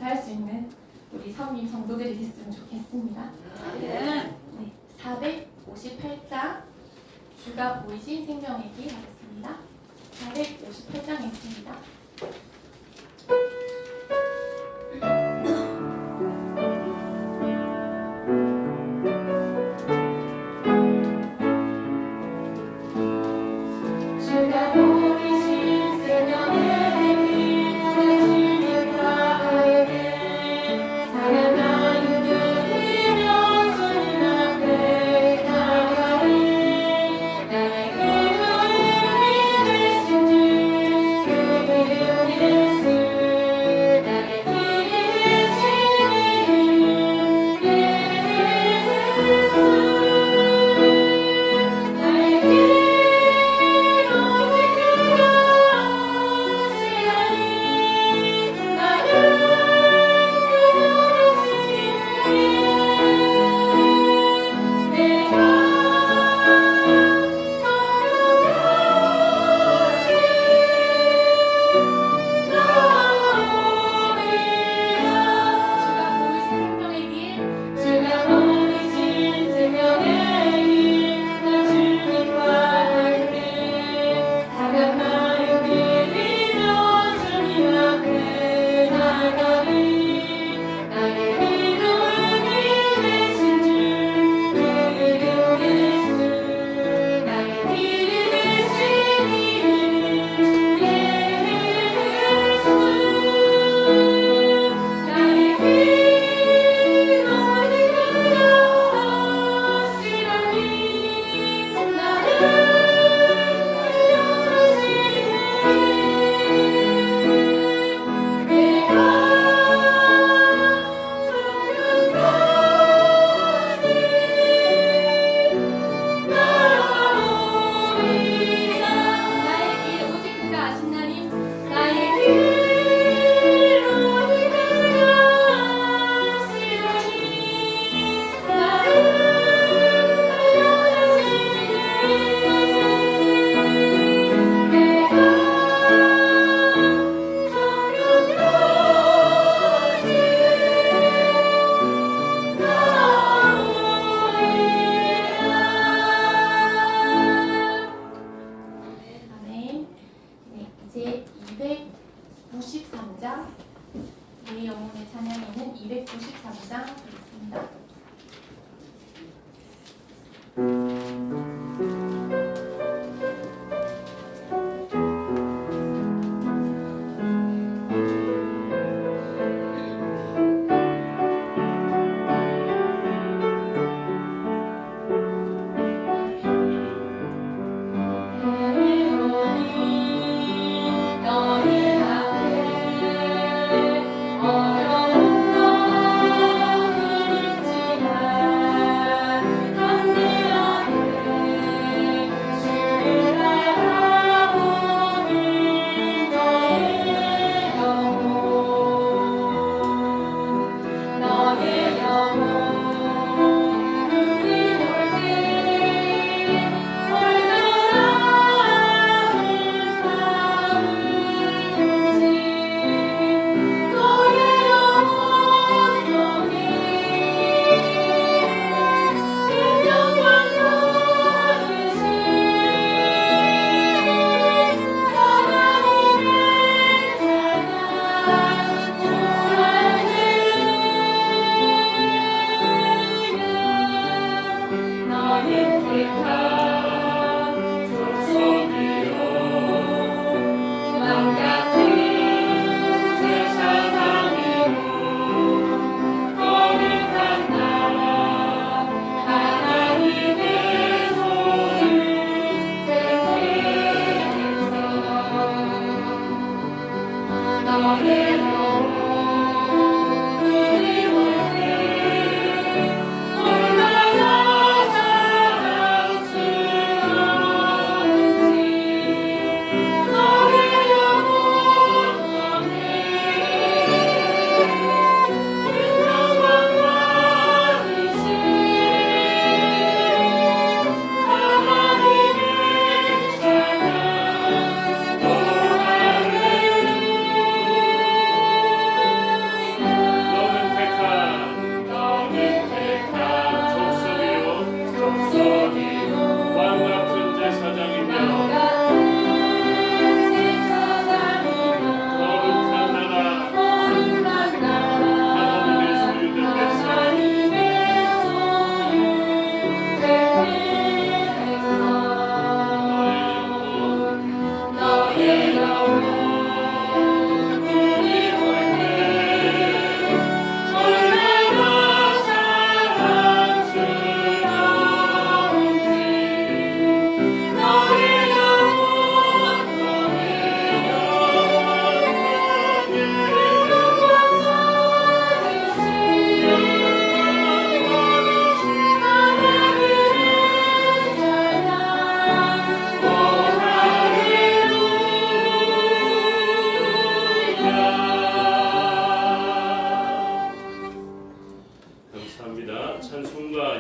감사할 수 있는 우리 성님 성도들이 됐으면 좋겠습니다. 네, 458장 주가 보이신 생명이기 하겠습니다. 458장에 있습니다. 이제 293장 내 영혼의 찬양에는 293장 있습니다.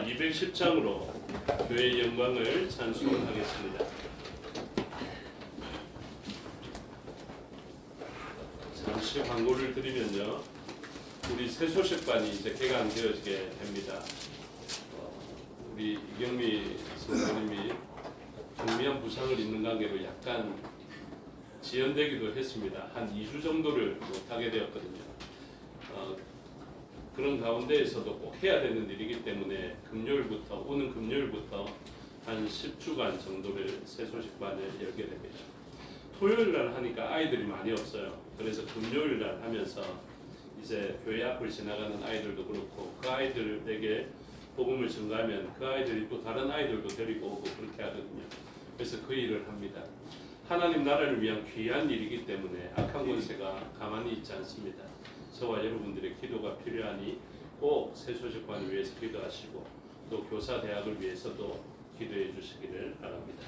찬송가 210장으로 교회의 영광을 찬송하겠습니다. 잠시 광고를 드리면요, 우리 새소식반이 이제 개강되어지게 됩니다. 우리 이경미 선생님이 경미한 부상을 입는 관계로 약간 지연되기도 했습니다. 한 2주 정도를 못하게 되었거든요. 그런 가운데에서도 꼭 해야 되는 일이기 때문에 오는 금요일부터 한 10주간 정도를 새소식반을 열게 됩니다. 토요일 날 하니까 아이들이 많이 없어요. 그래서 금요일 날 하면서 이제 교회 앞을 지나가는 아이들도 그렇고 그 아이들에게 복음을 전가하면 그 아이들이 또 다른 아이들도 데리고 오고 그렇게 하거든요. 그래서 그 일을 합니다. 하나님 나라를 위한 귀한 일이기 때문에 악한 권세가 가만히 있지 않습니다. 저와 여러분들의 기도가 필요하니 꼭 새소식반을 위해서 기도하시고 또 교사대학을 위해서도 기도해 주시기를 바랍니다.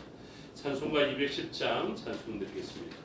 찬송가 210장 찬송 드리겠습니다.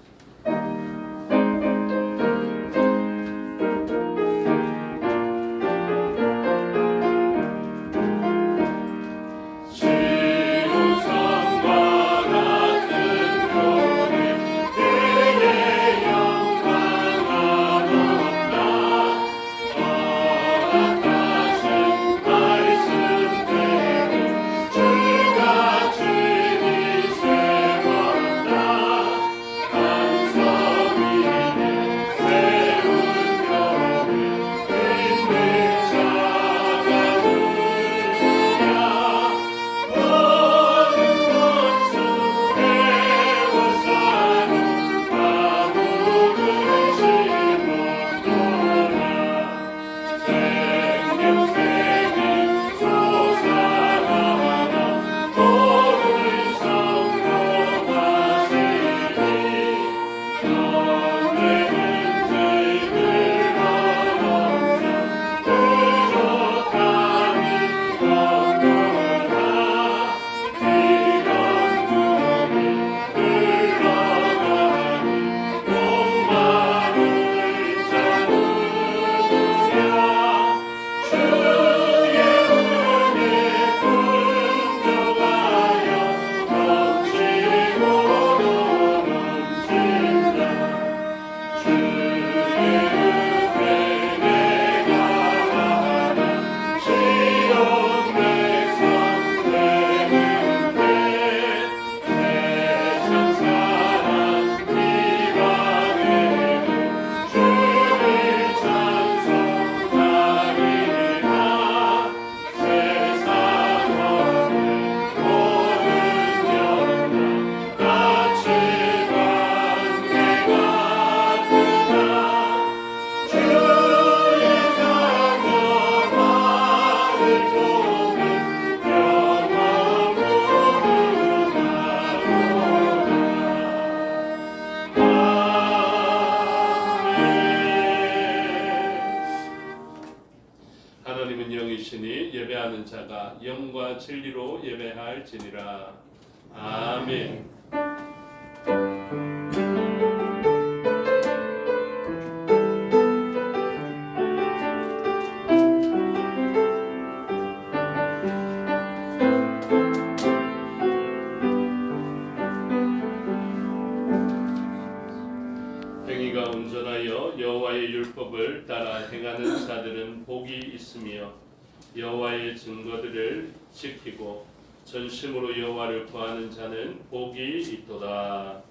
하나님은 영이시니 예배하는 자가 영과 진리로 예배할지니라. 아멘. 행위가 온전하여 여호와의 율법을 따라 행하는 자들은 복이 있으며 여호와의 증거들을 지키고 전심으로 여호와를 구하는 자는 복이 있도다.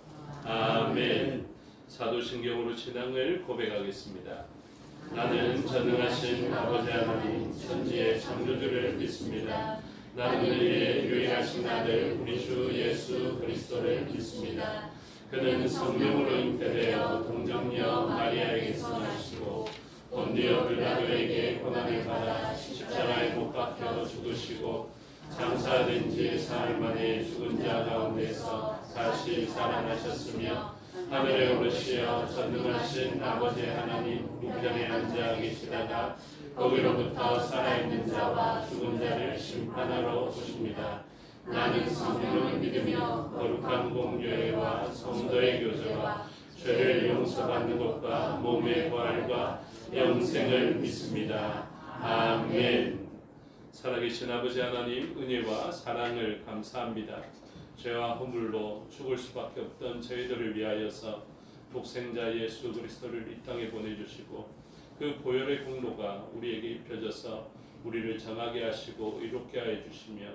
아멘. 사도신경으로 신앙을 고백하겠습니다. 나는 전능하신 아버지 하나님 천지의 창조주를 믿습니다. 나는 그의 유일하신 아들 우리 주 예수 그리스도를 믿습니다. 그는 성령으로 잉태되어 동정녀 마리아에게서 나시고 본디오 빌라도에게 고난을 받아 십자가에 못 박혀 죽으시고 장사된 지 사흘 만에 죽은 자 가운데서 다시 살아나셨으며 하늘에 오르시어 전능하신 아버지 하나님 우편에 앉아 계시다가 거기로부터 살아있는 자와 죽은 자를 심판하러 오십니다. 나는 성령을 믿으며 거룩한 공교회와 성도의 교제와 죄를 용서받는 것과 몸의 부활과 영생을 믿습니다. 아멘. 살아계신 아버지 하나님, 은혜와 사랑을 감사합니다. 죄와 허물로 죽을 수밖에 없던 저희들을 위하여서 독생자 예수 그리스도를 이 땅에 보내주시고 그 보혈의 공로가 우리에게 입혀져서 우리를 정하게 하시고 이롭게 하여 주시며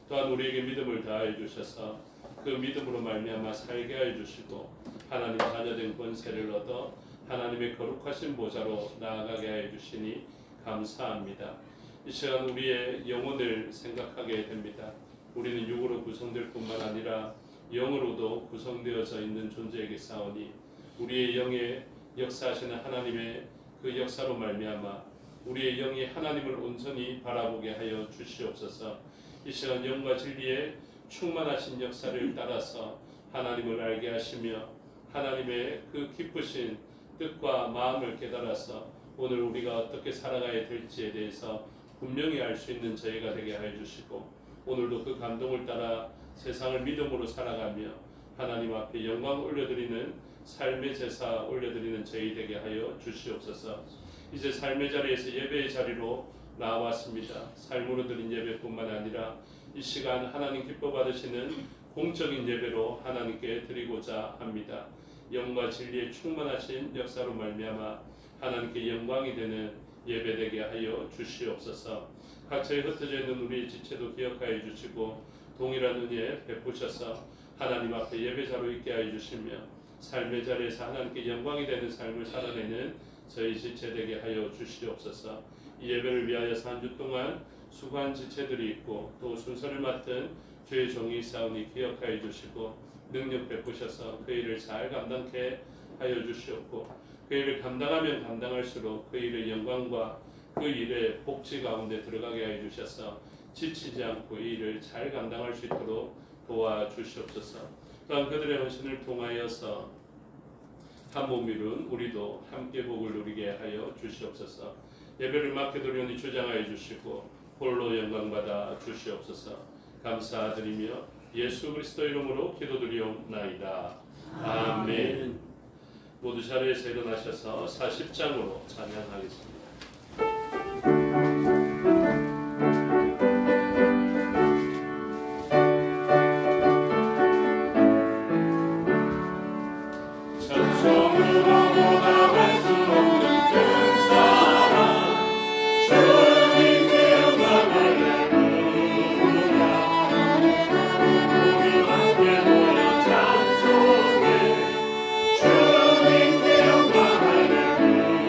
또한 우리에게 믿음을 다하여 주셔서 그 믿음으로 말미암아 살게 하여 주시고 하나님 자녀된 권세를 얻어 하나님의 거룩하신 보좌로 나아가게 하여 주시니 감사합니다. 이 시간 우리의 영혼을 생각하게 됩니다. 우리는 육으로 구성될 뿐만 아니라 영으로도 구성되어져 있는 존재에게 싸우니 우리의 영에 역사하시는 하나님의 그 역사로 말미암아 우리의 영이 하나님을 온전히 바라보게 하여 주시옵소서. 이 시간 영과 진리에 충만하신 역사를 따라서 하나님을 알게 하시며 하나님의 그 기쁘신 뜻과 마음을 깨달아서 오늘 우리가 어떻게 살아가야 될지에 대해서 분명히 알 수 있는 저희가 되게 하여 주시고 오늘도 그 감동을 따라 세상을 믿음으로 살아가며 하나님 앞에 영광 올려드리는 삶의 제사 올려드리는 저희 되게 하여 주시옵소서. 이제 삶의 자리에서 예배의 자리로 나왔습니다. 삶으로 드린 예배뿐만 아니라 이 시간 하나님 기뻐 받으시는 공적인 예배로 하나님께 드리고자 합니다. 영과 진리에 충만하신 역사로 말미암아 하나님께 영광이 되는 예배되게 하여 주시옵소서. 각처에 흩어져 있는 우리의 지체도 기억하여 주시고 동일한 은혜 베푸셔서 하나님 앞에 예배자로 있게 하여 주시며 삶의 자리에서 하나님께 영광이 되는 삶을 살아내는 저희 지체 되게 하여 주시옵소서. 이 예배를 위하여서 한 주 동안 수고한 지체들이 있고 또 순서를 맡은 주의 종이 있사오니 기억하여 주시고 능력 베푸셔서 그 일을 잘 감당케 하여 주시옵고 그 일을 감당하면 감당할수록 그 일의 영광과 그 일의 복지 가운데 들어가게 하여 주셔서 지치지 않고 이 일을 잘 감당할 수 있도록 도와주시옵소서. 또한 그들의 헌신을 통하여서 한 몸 이룬 우리도 함께 복을 누리게 하여 주시옵소서. 예배를 맡게 드리오니 주장하여 주시고 홀로 영광 받아 주시옵소서. 감사드리며 예수 그리스도 이름으로 기도드리옵나이다. 아멘. 모두 자리에서 일어나셔서 40장으로 찬양하겠습니다. 주님께 영광 할렐루야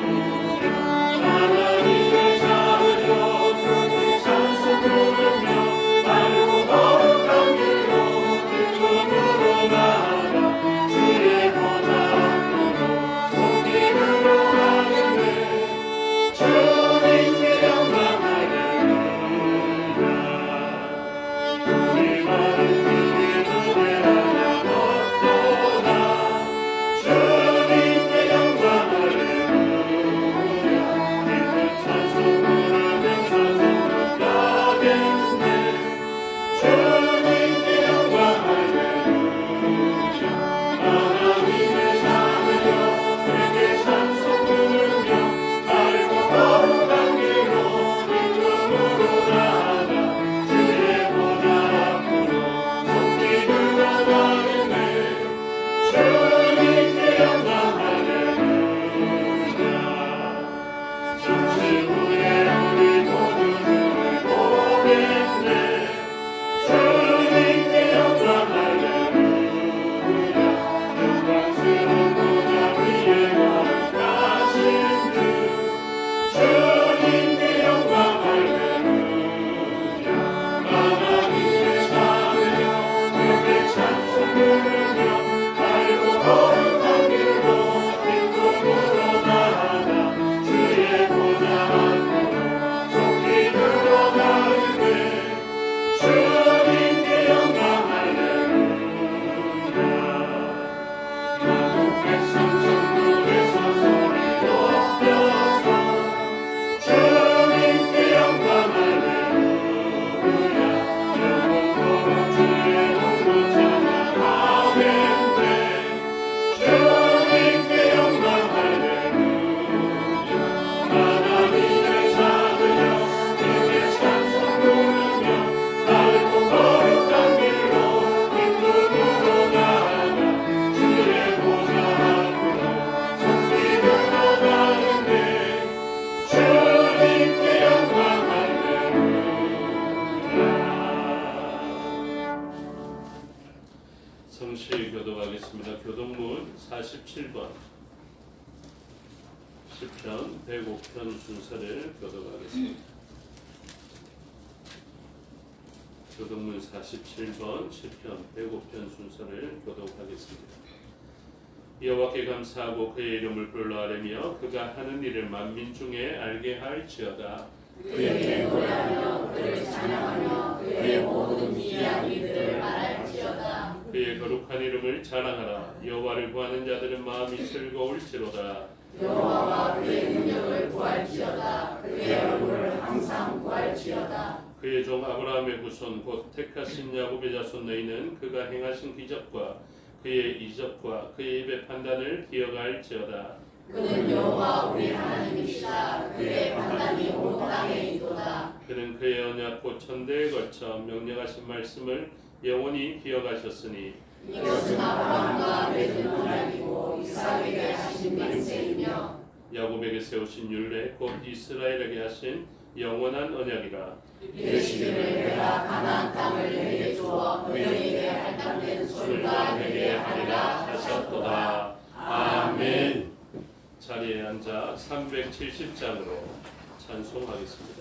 시편 105편 순서를 교독하겠습니다. 교독문 47번 시편 105편 순서를 교독하겠습니다. 여호와께 감사하고 그의 이름을 불러하려며 그가 하는 일을 만민 중에 알게 할지어다. 그에게 노래하며 그를 찬양하며 그의 모든 기이한 일들을 말할지어다. 그의 거룩한 이름을 자랑하라. 여호와를 구하는 자들은 마음이 즐거울지로다. 여호와가 그의 능력을 구할지어다. 그의 얼굴을 항상 구할지어다. 그의 종 아브라함의 후손 곧 택하신 야곱의 자손 너희는 그가 행하신 기적과 그의 이적과 그의 입의 판단을 기억할지어다. 그는 여호와 우리 하나님이시다. 그의 판단이 온 땅에 있도다. 그는 그의 언약 곧 천대에 걸쳐 명령하신 말씀을 영원히 기억하셨으니 이것은 아브라함과 맺은 언약이고 이삭에게 하신 맹세이며 야곱에게 세우신 율례 곧 이스라엘에게 하신 영원한 언약이라. 이르시기를 내가 가나안 땅을 내게 주어 너희에게 할당된 소유가 되게 하리라 하셨도다. 아멘. 자리에 앉아 370장으로 찬송하겠습니다.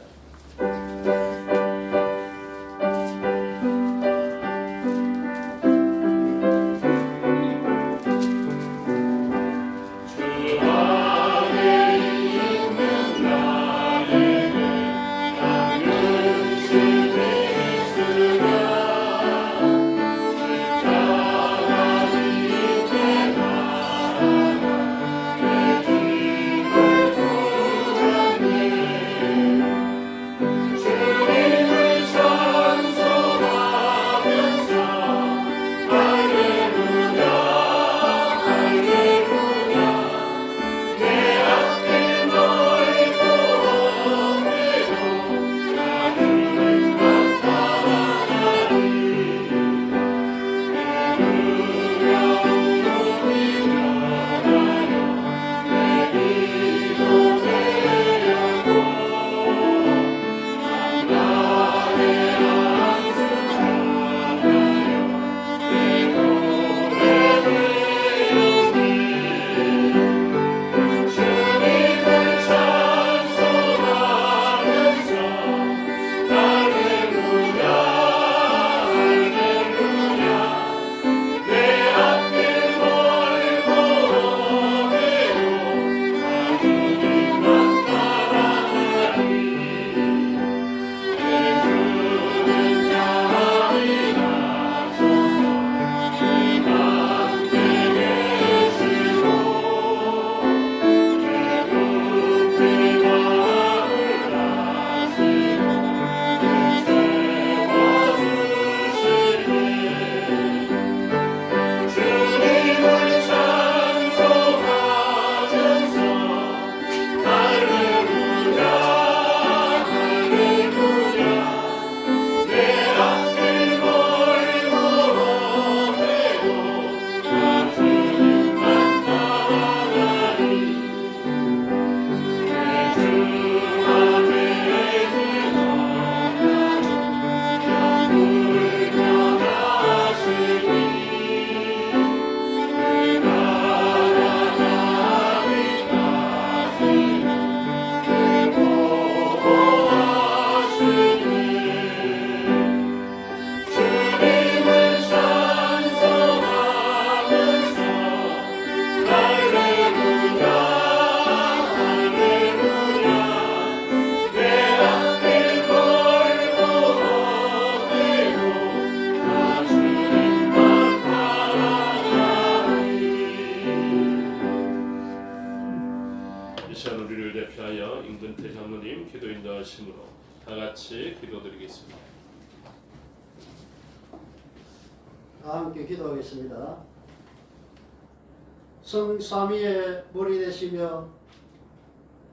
임근태 장로님 기도 인도하심으로 다 같이 기도드리겠습니다. 함께 기도하겠습니다. 성삼위의 머리 되시며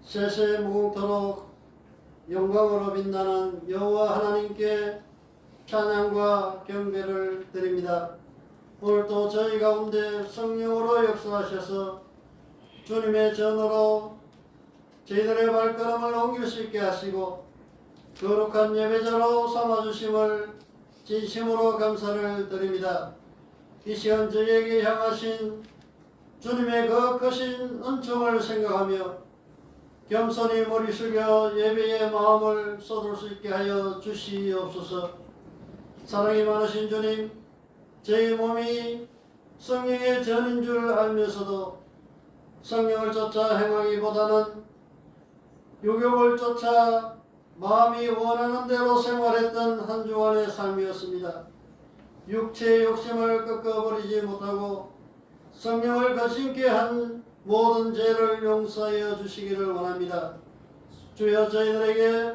세세 무궁토록 영광으로 빛나는 여호와 하나님께 찬양과 경배를 드립니다. 오늘도 저희 가운데 성령으로 역사하셔서 주님의 전으로 저희들의 발걸음을 옮길 수 있게 하시고 거룩한 예배자로 삼아주심을 진심으로 감사를 드립니다. 이 시간 저희에게 향하신 주님의 그 크신 은총을 생각하며 겸손히 머리 숙여 예배의 마음을 쏟을 수 있게 하여 주시옵소서. 사랑이 많으신 주님, 저희 몸이 성령의 전인 줄 알면서도 성령을 쫓아 행하기보다는 유욕을 쫓아 마음이 원하는 대로 생활했던 한 주간의 삶이었습니다. 육체의 욕심을 꺾어버리지 못하고 성령을 거심케 한 모든 죄를 용서하여 주시기를 원합니다. 주여 저희들에게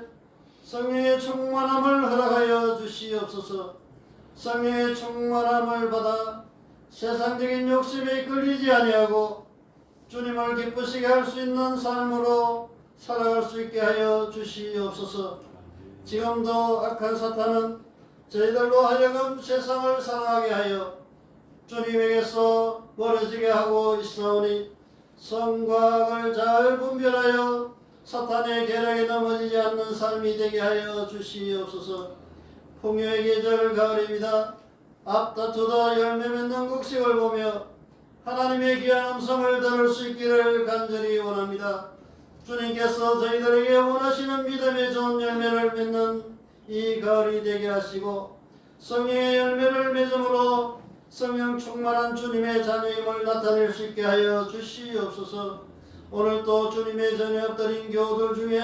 성령의 충만함을 허락하여 주시옵소서. 성령의 충만함을 받아 세상적인 욕심에 끌리지 아니하고 주님을 기쁘시게 할 수 있는 삶으로 살아갈 수 있게 하여 주시옵소서. 지금도 악한 사탄은 저희들로 하여금 세상을 사랑하게 하여 주님에게서 멀어지게 하고 있사오니 성과 악을 잘 분별하여 사탄의 계략에 넘어지지 않는 삶이 되게 하여 주시옵소서. 풍요의 계절 가을입니다. 앞다투다 열매 맺는 곡식을 보며 하나님의 귀한 음성을 들을 수 있기를 간절히 원합니다. 주님께서 저희들에게 원하시는 믿음의 좋은 열매를 맺는 이 가을이 되게 하시고 성령의 열매를 맺음으로 성령 충만한 주님의 자녀임을 나타낼 수 있게 하여 주시옵소서. 오늘도 주님의 전에 엎드린 교우들 중에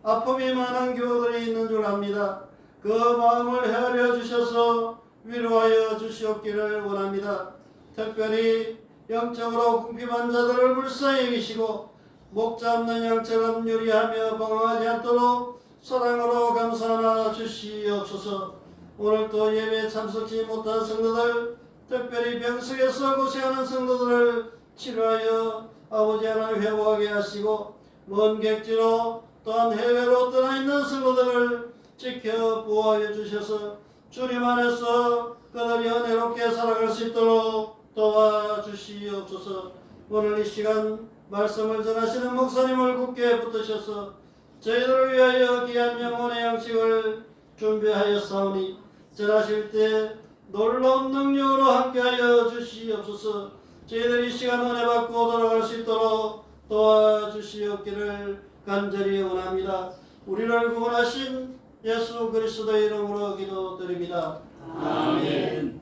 아픔이 많은 교우들이 있는 줄 압니다. 그 마음을 헤아려 주셔서 위로하여 주시옵기를 원합니다. 특별히 영적으로 궁핍한 자들을 불쌍히 여기시고 목 잡는 양처럼 유리하며 방황하지 않도록 사랑으로 감싸나 주시옵소서. 오늘도 예배에 참석지 못한 성도들, 특별히 병석에서 고생하는 성도들을 치료하여 아버지 하나님 회복하게 하시고 먼 객지로 또한 해외로 떠나 있는 성도들을 지켜 보호하여 주셔서 주님 안에서 그들이 은혜롭게 살아갈 수 있도록 도와주시옵소서. 오늘 이 시간 말씀을 전하시는 목사님을 굳게 붙드셔서 저희들을 위하여 귀한 영혼의 양식을 준비하였사오니 전하실 때 놀라운 능력으로 함께하여 주시옵소서. 저희들이 이 시간 은혜 받고 돌아갈 수 있도록 도와주시옵기를 간절히 원합니다. 우리를 구원하신 예수 그리스도의 이름으로 기도드립니다. 아멘.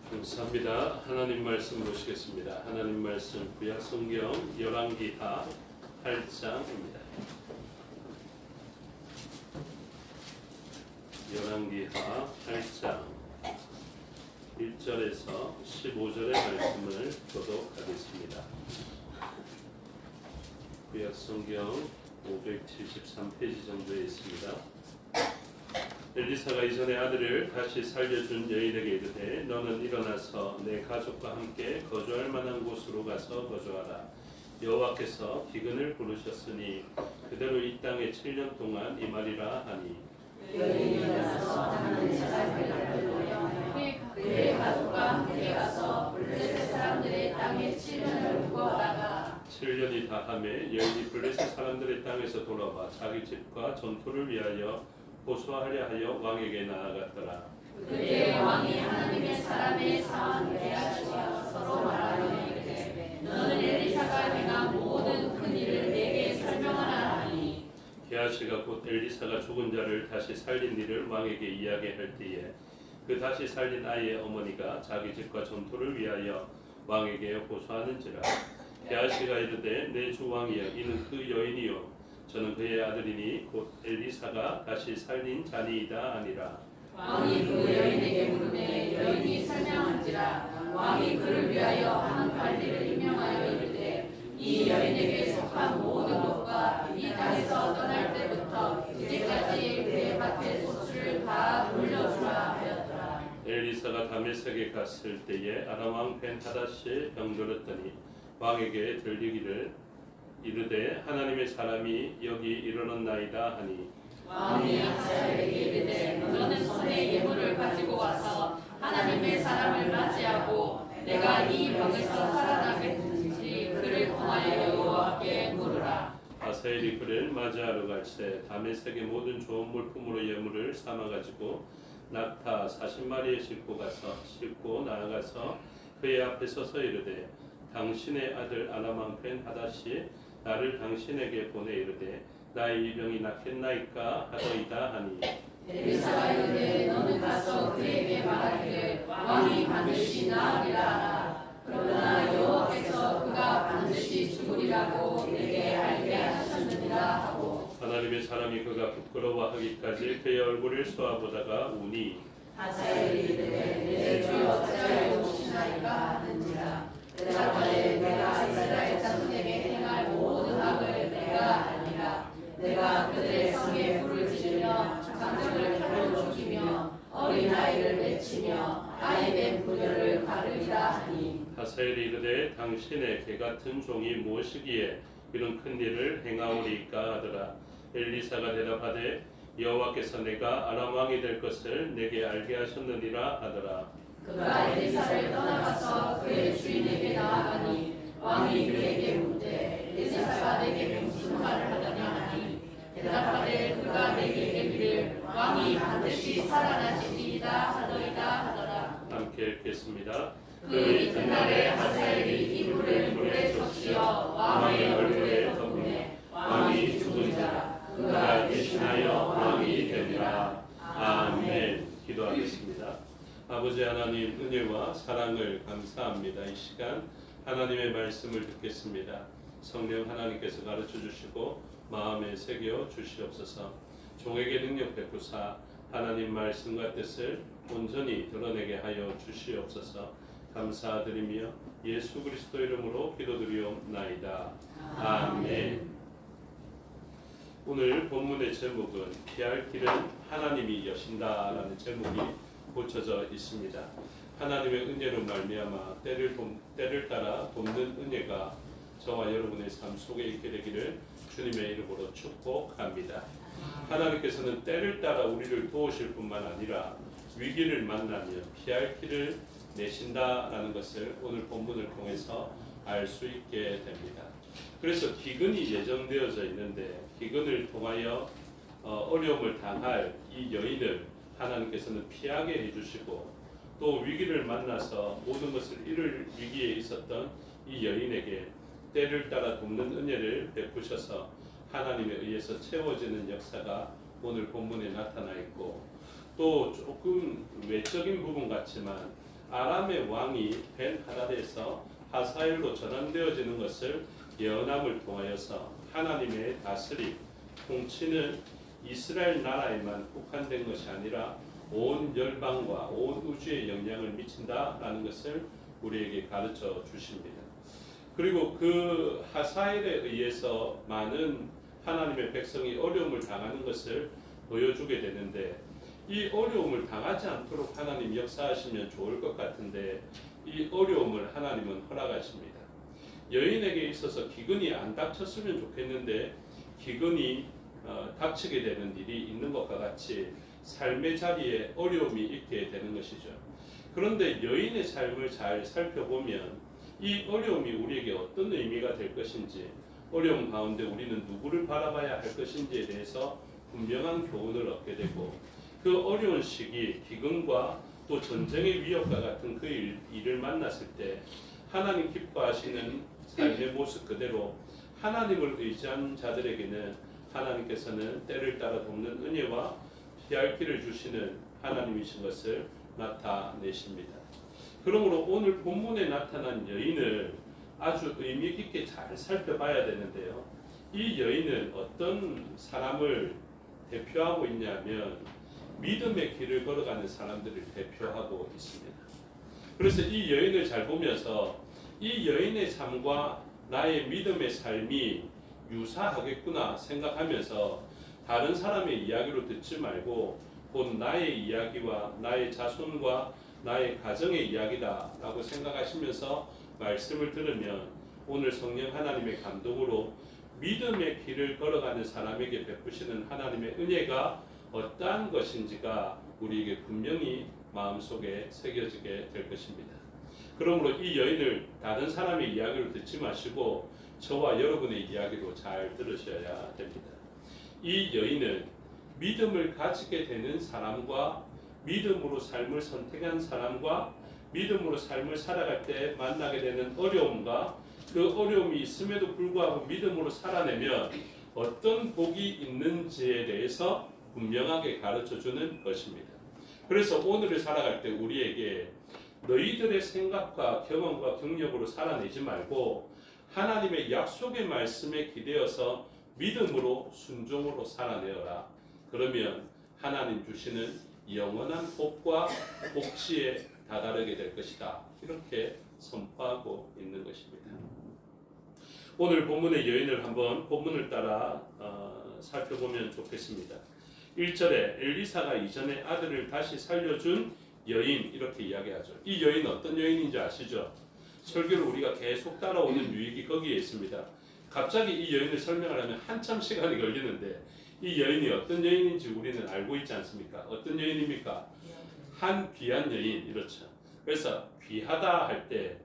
감사합니다. 하나님 말씀 보시겠습니다. 하나님 말씀 구약 성경 열왕기하 8장입니다. 열왕기하 8장 1절에서 15절의 말씀을 교독하겠습니다. 구약 성경 573페이지 정도에 있습니다. 엘리사가 이전의 아들을 다시 살려준 여인에게 이르되 너는 일어나서 내 가족과 함께 거주할 만한 곳으로 가서 거주하라. 여호와께서 기근을 부르셨으니 그대로 이 땅에 7년 동안 임하리라 하니 여인이 일어나서 하나님의 사람을 그의 가족과 함께 가서 블레셋 사람들의 땅에 7년을 묵어다가 7년이 다함에 여인이 블레셋 사람들의 땅에서 돌아와 자기 집과 전토를 위하여 호소하려 하여 왕에게 나아갔더라. 그때 왕이 하나님의 사람의 상황을 대하시어 서로 말하여 이르되 너는 엘리사가 행한 모든 큰 일을 내게 설명하라 하니 게하시가 곧 엘리사가 죽은 자를 다시 살린 일을 왕에게 이야기할 때에 그 다시 살린 아이의 어머니가 자기 집과 전토를 위하여 왕에게 호소하는지라. 게하시가 이르되 내 주 왕이여 이는 그 여인이요 저는 그의 아들이니 곧 엘리사가 다시 살린 자니이다 아니라. 왕이 그 여인에게 물으되 여인이 설명한지라. 왕이 그를 위하여 하는 관리를 임명하여 이르되 이 여인에게 속한 모든 것과 이 땅에서 떠날 때부터 이제까지 그의 밭의 소출을 다 돌려주라 하였더라. 엘리사가 다메섹에 갔을 때에 아람 왕 벤하닷이 병들었더니 왕에게 들리기를 이르되 하나님의 사람이 여기 이르렀나이다 하니 왕이 하사엘에게 이르되 너는 손에 예물을 가지고 와서 하나님의 사람을 맞이하고 내가 이 병에서 살아나겠는지 그를 통하여 여호와께 물으라. 아사엘이 그를 맞이하러 갈새 다메섹의 모든 좋은 물품으로 예물을 삼아가지고 낙타 40마리에 싣고 나아가서 그의 앞에 서서 이르되 당신의 아들 아람왕 벤하닷이 나를 당신에게 보내 이르되 나의 이 병이 낫겠나이까 하더이다 하니 엘리사가 이르되 너는 가서 그에게 말하기를 왕이 반드시 나으리라. 그러나 여호와께서 그가 반드시 죽으리라고 내게 알게 하셨느니라 하고 하나님의 사람이 그가 부끄러워하기까지 그의 얼굴을 쏘아보다가 우니 하사엘이 이르되 내 주 어찌하여 오시나이까 하는지라. 대답하되 내가 이스라엘 자손에게 행할 모든 악을 내가 아니라. 내가 그들의 성에 불을 지르며 장정을 칼로 죽이며 어린아이를 내치며 아이된 부녀를 가르리라 하니 하사엘이 이르되 당신의 개같은 종이 무엇이기에 이런 큰 일을 행하오리까 하더라. 엘리사가 대답하되 여호와께서 내가 아람 왕이 될 것을 내게 알게 하셨느니라 하더라. 그가 엘리사를 떠나가서 그의 주인에게 나아가니 왕이 그에게 묻되 엘리사가 내게 무슨 말을 하더냐 하니 대답하되 그가 내게 이르기를 왕이 반드시 살아나시리이다 하더이다 하더라. 함께 읽겠습니다. 그 이튿날에 하사엘이 이불을 물에 적시어 왕의 얼굴에 덮으매 왕이 죽은 자라. 그가 대신하여 왕이 되니라. 아멘. 기도하겠습니다. 아버지 하나님 은혜와 사랑을 감사합니다. 이 시간 하나님의 말씀을 듣겠습니다. 성령 하나님께서 가르쳐 주시고 마음에 새겨 주시옵소서. 종에게 능력 베푸사 하나님 말씀과 뜻을 온전히 드러내게 하여 주시옵소서. 감사드리며 예수 그리스도 이름으로 기도드리옵나이다. 아멘. 오늘 본문의 제목은 피할 길은 하나님이 여신다라는 제목이 붙여져 있습니다. 하나님의 은혜로 말미암아 때를 따라 돕는 은혜가 저와 여러분의 삶 속에 있게 되기를 주님의 이름으로 축복합니다. 하나님께서는 때를 따라 우리를 도우실 뿐만 아니라 위기를 만나며 피할 길을 내신다라는 것을 오늘 본문을 통해서 알 수 있게 됩니다. 그래서 기근이 예정되어져 있는데 기근을 통하여 어려움을 당할 이 여인을 하나님께서는 피하게 해주시고 또 위기를 만나서 모든 것을 잃을 위기에 있었던 이 여인에게 때를 따라 돕는 은혜를 베푸셔서 하나님에 의해서 채워지는 역사가 오늘 본문에 나타나 있고 또 조금 외적인 부분 같지만 아람의 왕이 벤하닷에서 하사엘로 전환되어지는 것을 예언함을 통하여서 하나님의 다스림, 통치는 이스라엘 나라에만 국한된 것이 아니라 온 열방과 온 우주에 영향을 미친다라는 것을 우리에게 가르쳐 주십니다. 그리고 그 하사엘에 의해서 많은 하나님의 백성이 어려움을 당하는 것을 보여주게 되는데 이 어려움을 당하지 않도록 하나님 역사하시면 좋을 것 같은데 이 어려움을 하나님은 허락하십니다. 여인에게 있어서 기근이 안 닥쳤으면 좋겠는데 기근이 닥치게 되는 일이 있는 것과 같이 삶의 자리에 어려움이 있게 되는 것이죠. 그런데 여인의 삶을 잘 살펴보면 이 어려움이 우리에게 어떤 의미가 될 것인지 어려움 가운데 우리는 누구를 바라봐야 할 것인지에 대해서 분명한 교훈을 얻게 되고 그 어려운 시기 기근과 또 전쟁의 위협과 같은 그 일을 만났을 때 하나님 기뻐하시는 삶의 모습 그대로 하나님을 의지한 자들에게는 하나님께서는 때를 따라 돕는 은혜와 피할 길을 주시는 하나님이신 것을 나타내십니다. 그러므로 오늘 본문에 나타난 여인을 아주 의미 깊게 잘 살펴봐야 되는데요. 이 여인은 어떤 사람을 대표하고 있냐면 믿음의 길을 걸어가는 사람들을 대표하고 있습니다. 그래서 이 여인을 잘 보면서 이 여인의 삶과 나의 믿음의 삶이 유사하겠구나 생각하면서 다른 사람의 이야기로 듣지 말고 곧 나의 이야기와 나의 자손과 나의 가정의 이야기다 라고 생각하시면서 말씀을 들으면 오늘 성령 하나님의 감동으로 믿음의 길을 걸어가는 사람에게 베푸시는 하나님의 은혜가 어떠한 것인지가 우리에게 분명히 마음속에 새겨지게 될 것입니다. 그러므로 이 여인을 다른 사람의 이야기로 듣지 마시고 저와 여러분의 이야기로 잘 들으셔야 됩니다. 이 여인은 믿음을 가지게 되는 사람과 믿음으로 삶을 선택한 사람과 믿음으로 삶을 살아갈 때 만나게 되는 어려움과 그 어려움이 있음에도 불구하고 믿음으로 살아내면 어떤 복이 있는지에 대해서 분명하게 가르쳐주는 것입니다. 그래서 오늘을 살아갈 때 우리에게 너희들의 생각과 경험과 경력으로 살아내지 말고 하나님의 약속의 말씀에 기대어서 믿음으로 순종으로 살아내어라. 그러면 하나님 주시는 영원한 복과 복지에 다다르게 될 것이다. 이렇게 선포하고 있는 것입니다. 오늘 본문의 여인을 한번 본문을 따라 살펴보면 좋겠습니다. 1절에 엘리사가 이전에 아들을 다시 살려준 여인 이렇게 이야기하죠. 이 여인은 어떤 여인인지 아시죠? 설교를 우리가 계속 따라오는 유익이 거기에 있습니다. 갑자기 이 여인을 설명하려면 한참 시간이 걸리는데 이 여인이 어떤 여인인지 우리는 알고 있지 않습니까? 어떤 여인입니까? 한 귀한 여인 이렇죠. 그래서 귀하다 할 때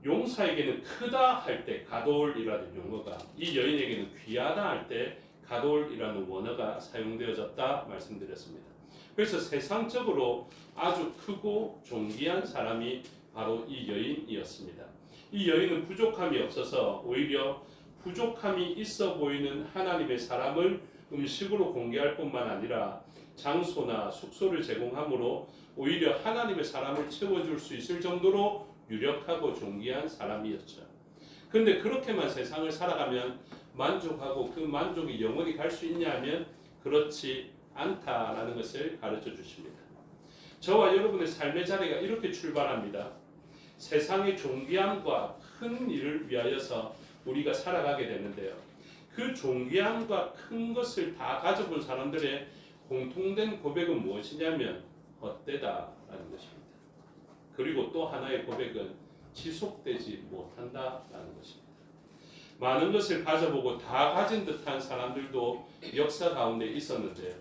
용사에게는 크다 할 때 가돌이라는 용어가 이 여인에게는 귀하다 할 때 가돌이라는 원어가 사용되어졌다 말씀드렸습니다. 그래서 세상적으로 아주 크고 존귀한 사람이 바로 이 여인이었습니다. 이 여인은 부족함이 없어서 오히려 부족함이 있어 보이는 하나님의 사람을 음식으로 공개할 뿐만 아니라 장소나 숙소를 제공함으로 오히려 하나님의 사람을 채워줄 수 있을 정도로 유력하고 존귀한 사람이었죠. 근데 그렇게만 세상을 살아가면 만족하고 그 만족이 영원히 갈 수 있냐 하면 그렇지 않다라는 것을 가르쳐 주십니다. 저와 여러분의 삶의 자리가 이렇게 출발합니다. 세상의 존귀함과 큰 일을 위하여서 우리가 살아가게 되는데요. 그 존귀함과 큰 것을 다 가져본 사람들의 공통된 고백은 무엇이냐면 헛되다라는 것입니다. 그리고 또 하나의 고백은 지속되지 못한다라는 것입니다. 많은 것을 가져보고 다 가진 듯한 사람들도 역사 가운데 있었는데요.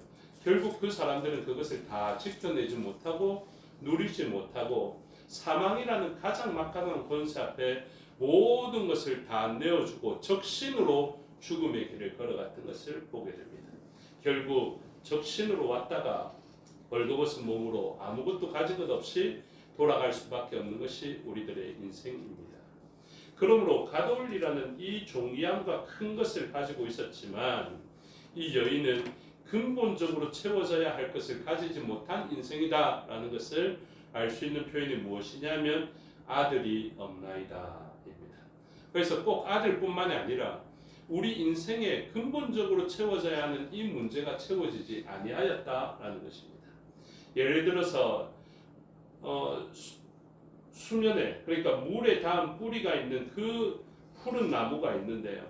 결국 그 사람들은 그것을 다 지켜내지 못하고 누리지 못하고 사망이라는 가장 막강한 권세 앞에 모든 것을 다 내어주고 적신으로 죽음의 길을 걸어갔던 것을 보게 됩니다. 결국 적신으로 왔다가 벌거벗은 몸으로 아무것도 가진 것 없이 돌아갈 수밖에 없는 것이 우리들의 인생입니다. 그러므로 가돌이라는 이 존귀함과 큰 것을 가지고 있었지만 이 여인은 근본적으로 채워져야 할 것을 가지지 못한 인생이다라는 것을 알 수 있는 표현이 무엇이냐면 아들이 없나이다입니다. 그래서 꼭 아들뿐만이 아니라 우리 인생에 근본적으로 채워져야 하는 이 문제가 채워지지 아니하였다라는 것입니다. 예를 들어서 수면에 그러니까 물에 닿은 뿌리가 있는 그 푸른 나무가 있는데요.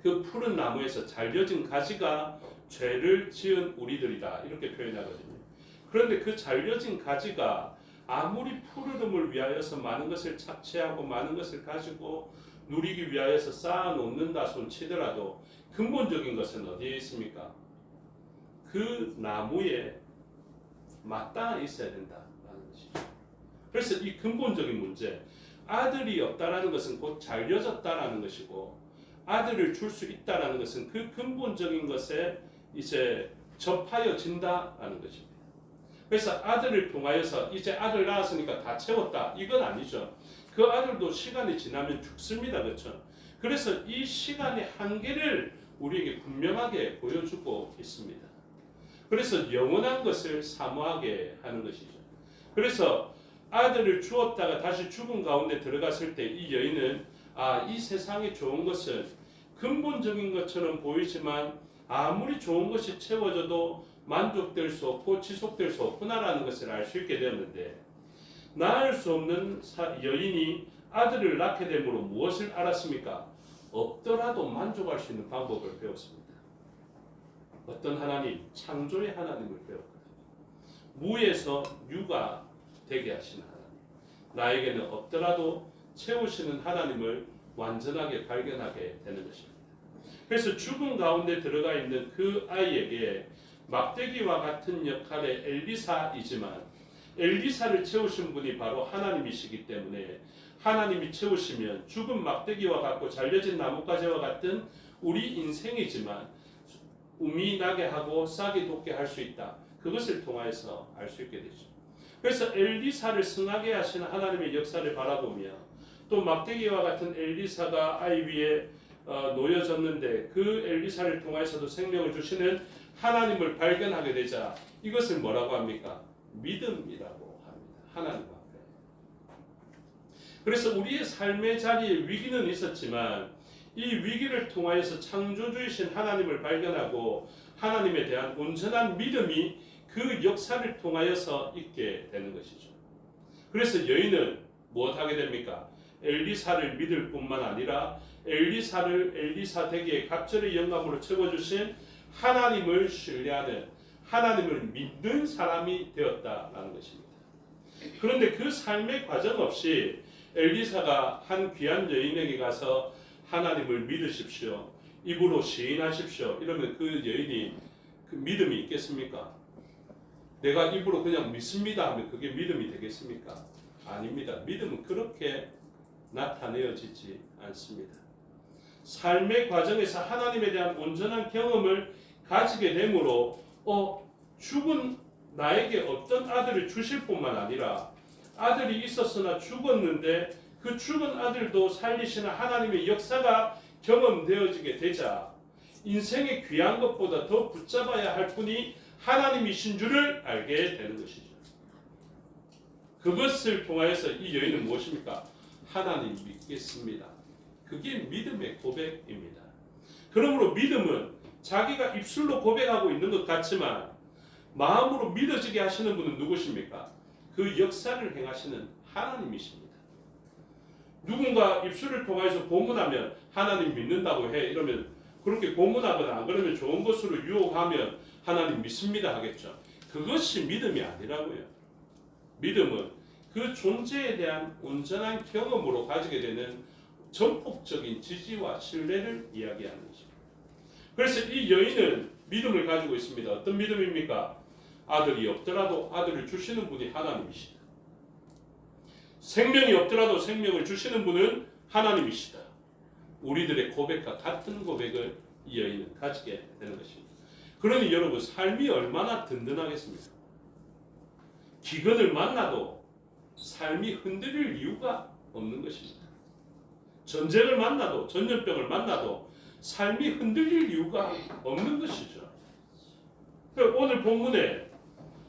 그 푸른 나무에서 잘려진 가지가 죄를 지은 우리들이다 이렇게 표현하거든요. 그런데 그 잘려진 가지가 아무리 푸르름을 위하여서 많은 것을 착취하고 많은 것을 가지고 누리기 위하여서 쌓아놓는다 손치더라도 근본적인 것은 어디에 있습니까? 그 나무에 마땅히 있어야 된다라는 것이죠. 그래서 이 근본적인 문제, 아들이 없다라는 것은 곧 잘려졌다라는 것이고 아들을 줄 수 있다라는 것은 그 근본적인 것에 이제 접하여진다라는 것입니다. 그래서 아들을 통하여서 이제 아들 낳았으니까 다 채웠다 이건 아니죠. 그 아들도 시간이 지나면 죽습니다. 그렇죠? 그래서 이 시간의 한계를 우리에게 분명하게 보여주고 있습니다. 그래서 영원한 것을 사모하게 하는 것이죠. 그래서 아들을 주었다가 다시 죽음 가운데 들어갔을 때 이 여인은 이 세상에 좋은 것은 근본적인 것처럼 보이지만 아무리 좋은 것이 채워져도 만족될 수 없고 지속될 수 없구나라는 것을 알 수 있게 되었는데 낳을 수 없는 여인이 아들을 낳게 됨으로 무엇을 알았습니까? 없더라도 만족할 수 있는 방법을 배웠습니다. 어떤 하나님? 창조의 하나님을 배웠거든요. 무에서 유가 되게 하시는 하나님. 나에게는 없더라도 채우시는 하나님을 완전하게 발견하게 되는 것입니다. 그래서 죽음 가운데 들어가 있는 그 아이에게 막대기와 같은 역할의 엘리사이지만 엘리사를 채우신 분이 바로 하나님이시기 때문에 하나님이 채우시면 죽은 막대기와 같고 잘려진 나뭇가지와 같은 우리 인생이지만 um이 나게 하고 싹이 돋게 할 수 있다. 그것을 통하여서 알 수 있게 되죠. 그래서 엘리사를 승하게 하시는 하나님의 역사를 바라보며 또 막대기와 같은 엘리사가 아이 위에 놓여졌는데 그 엘리사를 통해서도 생명을 주시는 하나님을 발견하게 되자 이것을 뭐라고 합니까? 믿음이라고 합니다. 하나님 앞에. 그래서 우리의 삶의 자리에 위기는 있었지만 이 위기를 통하여서 창조주이신 하나님을 발견하고 하나님에 대한 온전한 믿음이 그 역사를 통하여서 있게 되는 것이죠. 그래서 여인은 무엇하게 됩니까? 엘리사를 믿을 뿐만 아니라 엘리사를 엘리사 되기에 갑절의 영감으로 채워주신 하나님을 신뢰하는 하나님을 믿는 사람이 되었다라는 것입니다. 그런데 그 삶의 과정 없이 엘리사가 한 귀한 여인에게 가서 하나님을 믿으십시오. 입으로 시인하십시오. 이러면 그 여인이 그 믿음이 있겠습니까? 내가 입으로 그냥 믿습니다 하면 그게 믿음이 되겠습니까? 아닙니다. 믿음은 그렇게 나타내어지지 않습니다. 삶의 과정에서 하나님에 대한 온전한 경험을 가지게 되므로 죽은 나에게 어떤 아들을 주실 뿐만 아니라 아들이 있었으나 죽었는데 그 죽은 아들도 살리시는 하나님의 역사가 경험되어지게 되자 인생의 귀한 것보다 더 붙잡아야 할 분이 하나님이신 줄을 알게 되는 것이죠. 그것을 통하여서 이 여인은 무엇입니까? 하나님 믿겠습니다. 그게 믿음의 고백입니다. 그러므로 믿음은 자기가 입술로 고백하고 있는 것 같지만 마음으로 믿어지게 하시는 분은 누구십니까? 그 역사를 행하시는 하나님이십니다. 누군가 입술을 통해서 고문하면 하나님 믿는다고 해 이러면 그렇게 고문하거나 안 그러면 좋은 것으로 유혹하면 하나님 믿습니다 하겠죠. 그것이 믿음이 아니라고요. 믿음은 그 존재에 대한 온전한 경험으로 가지게 되는 전폭적인 지지와 신뢰를 이야기하는 것입니다. 그래서 이 여인은 믿음을 가지고 있습니다. 어떤 믿음입니까? 아들이 없더라도 아들을 주시는 분이 하나님이시다. 생명이 없더라도 생명을 주시는 분은 하나님이시다. 우리들의 고백과 같은 고백을 이 여인은 가지게 되는 것입니다. 그러니 여러분 삶이 얼마나 든든하겠습니까? 기근을 만나도 삶이 흔들릴 이유가 없는 것입니다. 전쟁을 만나도 전염병을 만나도 삶이 흔들릴 이유가 없는 것이죠. 오늘 본문에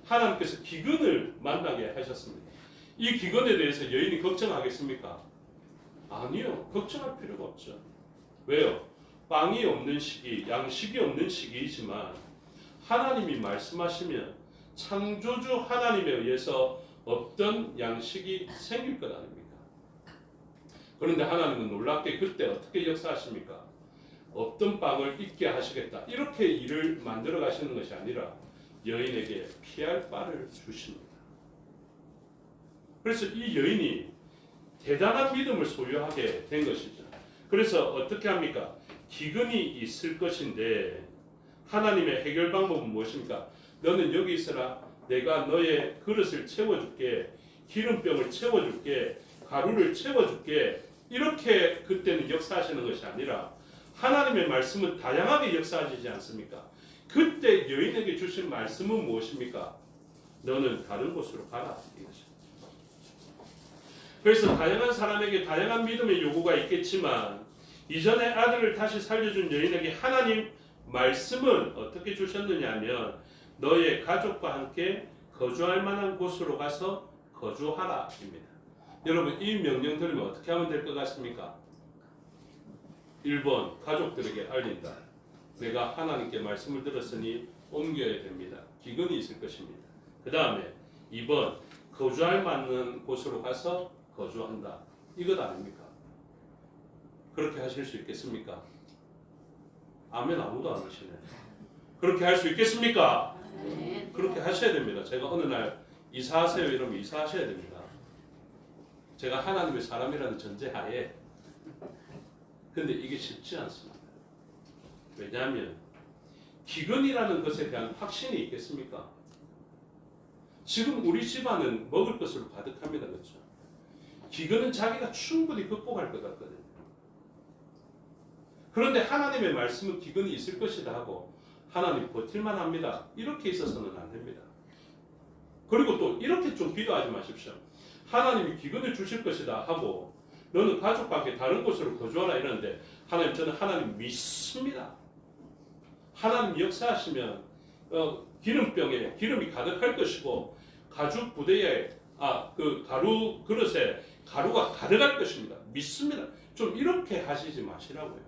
하나님께서 기근을 만나게 하셨습니다. 이 기근에 대해서 여인이 걱정하겠습니까? 아니요. 걱정할 필요가 없죠. 왜요? 빵이 없는 시기, 양식이 없는 시기이지만 하나님이 말씀하시면 창조주 하나님에 의해서 없던 양식이 생길 것 아닙니까? 그런데 하나님은 놀랍게 그때 어떻게 역사하십니까? 없던 빵을 있게 하시겠다. 이렇게 일을 만들어 가시는 것이 아니라 여인에게 피할 바를 주십니다. 그래서 이 여인이 대단한 믿음을 소유하게 된 것이죠. 그래서 어떻게 합니까? 기근이 있을 것인데 하나님의 해결 방법은 무엇입니까? 너는 여기 있어라. 내가 너의 그릇을 채워줄게. 기름병을 채워줄게. 가루를 채워줄게. 이렇게 그때는 역사하시는 것이 아니라 하나님의 말씀은 다양하게 역사하시지 않습니까? 그때 여인에게 주신 말씀은 무엇입니까? 너는 다른 곳으로 가라. 이것입니다. 그래서 다양한 사람에게 다양한 믿음의 요구가 있겠지만 이전에 아들을 다시 살려준 여인에게 하나님 말씀은 어떻게 주셨느냐 하면 너의 가족과 함께 거주할 만한 곳으로 가서 거주하라 입니다. 여러분 이 명령 들으면 어떻게 하면 될 것 같습니까? 1번 가족들에게 알린다. 내가 하나님께 말씀을 들었으니 옮겨야 됩니다. 기근이 있을 것입니다. 그 다음에 2번 거주할 만한 곳으로 가서 거주한다. 이것 아닙니까? 그렇게 하실 수 있겠습니까? 아멘 아무도 안 하시네. 그렇게 할 수 있겠습니까? 네. 그렇게 하셔야 됩니다. 제가 어느 날 이사하세요 이러면 이사하셔야 됩니다. 제가 하나님의 사람이라는 전제하에. 근데 이게 쉽지 않습니다. 왜냐하면 기근이라는 것에 대한 확신이 있겠습니까? 지금 우리 집안은 먹을 것으로 가득합니다. 그렇죠? 기근은 자기가 충분히 극복할 것 같거든요. 그런데 하나님의 말씀은 기근이 있을 것이다 하고 하나님 버틸만 합니다. 이렇게 있어서는 안 됩니다. 그리고 또 이렇게 좀 기도하지 마십시오. 하나님이 기근을 주실 것이다 하고 너는 가족과 함께 다른 곳으로 거주하라 이러는데 하나님 저는 하나님 믿습니다. 하나님 역사하시면 기름병에 기름이 가득할 것이고 가죽 부대에 그 가루 그릇에 가루가 가득할 것입니다. 믿습니다. 좀 이렇게 하시지 마시라고요.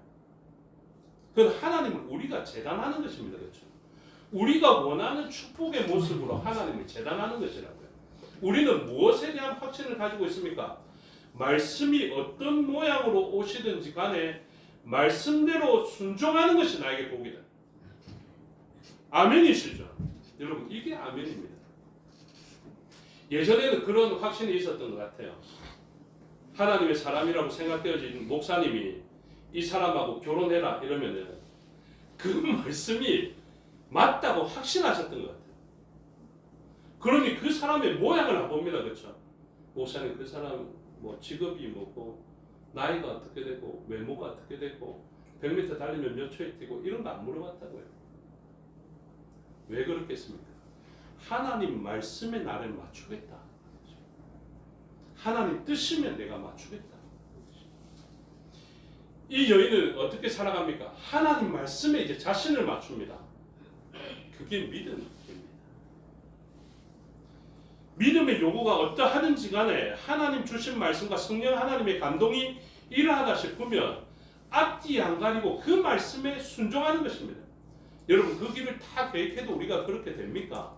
그건 하나님을 우리가 재단하는 것입니다. 그렇죠? 우리가 원하는 축복의 모습으로 하나님을 재단하는 것이라고요. 우리는 무엇에 대한 확신을 가지고 있습니까? 말씀이 어떤 모양으로 오시든지 간에 말씀대로 순종하는 것이 나에게 복이다. 아멘이시죠? 여러분 이게 아멘입니다. 예전에는 그런 확신이 있었던 것 같아요. 하나님의 사람이라고 생각되어진 목사님이 이 사람하고 결혼해라 이러면은 그 말씀이 맞다고 확신하셨던 것 같아요. 그러니 그 사람의 모양을 안 봅니다. 그렇죠? 목사님 그 사람 뭐 직업이 뭐고 나이가 어떻게 되고 외모가 어떻게 되고 100m 달리면 몇 초에 뛰고 이런 거 안 물어봤다고요. 왜 그렇겠습니까? 하나님 말씀에 나를 맞추겠다. 하나님 뜻이면 내가 맞추겠다. 이 여인은 어떻게 살아갑니까? 하나님 말씀에 이제 자신을 맞춥니다. 그게 믿음입니다. 믿음의 요구가 어떠하든지 간에 하나님 주신 말씀과 성령 하나님의 감동이 이러하다 싶으면 앞뒤 안 가리고 그 말씀에 순종하는 것입니다. 여러분 그 길을 다 계획해도 우리가 그렇게 됩니까?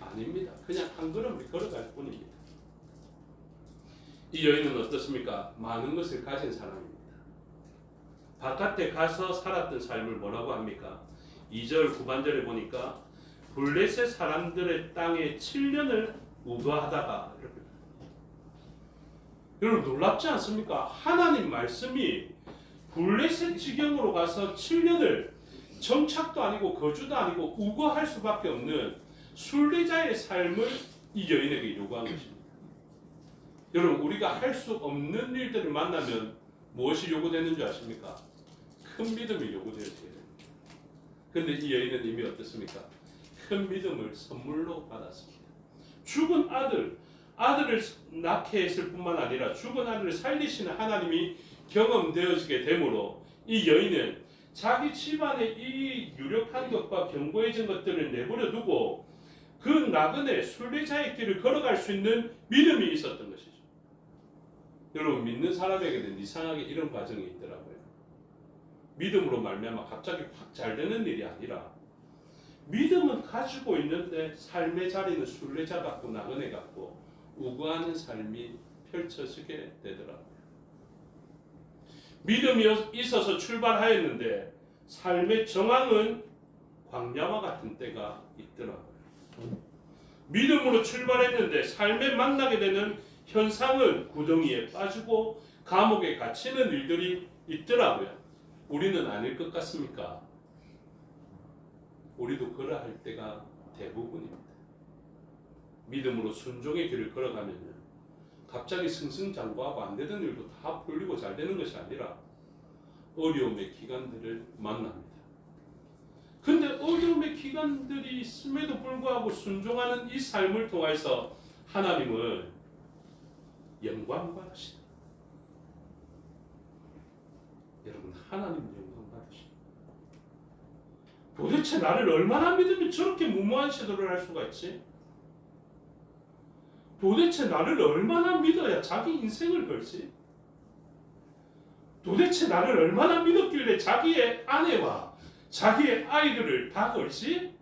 아닙니다. 그냥 한 걸음을 걸어갈 뿐입니다. 이 여인은 어떻습니까? 많은 것을 가진 사람입니다. 바깥에 가서 살았던 삶을 뭐라고 합니까? 2절 후반절에 보니까 블레셋 사람들의 땅에 7년을 우거하다가 이렇게. 여러분 놀랍지 않습니까? 하나님 말씀이 블레셋 지경으로 가서 7년을 정착도 아니고 거주도 아니고 우거할 수밖에 없는 순례자의 삶을 이 여인에게 요구한 것입니다. 여러분 우리가 할 수 없는 일들을 만나면 무엇이 요구되는 줄 아십니까? 큰 믿음이 요구되어야 됩니다. 그런데 이 여인은 이미 어떻습니까? 큰 믿음을 선물로 받았습니다. 죽은 아들을 낳게 했을 뿐만 아니라 죽은 아들을 살리시는 하나님이 경험되어지게 되므로 이 여인은 자기 집안의 이 유력한 것과 견고해진 것들을 내버려 두고 그 나그네 순례자의 길을 걸어갈 수 있는 믿음이 있었던 것이죠. 여러분 믿는 사람에게는 이상하게 이런 과정이 있더라고요. 믿음으로 말미암아 갑자기 확 잘 되는 일이 아니라 믿음은 가지고 있는데 삶의 자리는 순례자 같고 나그네 같고 우거하는 삶이 펼쳐지게 되더라고요. 믿음이 있어서 출발하였는데 삶의 정황은 광야와 같은 때가 있더라고요. 믿음으로 출발했는데 삶에 만나게 되는 현상은 구덩이에 빠지고 감옥에 갇히는 일들이 있더라고요. 우리는 아닐 것 같습니까? 우리도 그러할 때가 대부분입니다. 믿음으로 순종의 길을 걸어가면 갑자기 승승장구하고 안 되던 일도 다 풀리고 잘 되는 것이 아니라 어려움의 기간들을 만납니다. 근데 어려움의 기간들이 있음에도 불구하고 순종하는 이 삶을 통해서 하나님은 영광 받으시다. 여러분 하나님 영광 받으시다. 도대체 나를 얼마나 믿으면 저렇게 무모한 시도를 할 수가 있지? 도대체 나를 얼마나 믿어야 자기 인생을 걸지? 도대체 나를 얼마나 믿었길래 자기의 아내와 자기의 아이들을 다 걸지?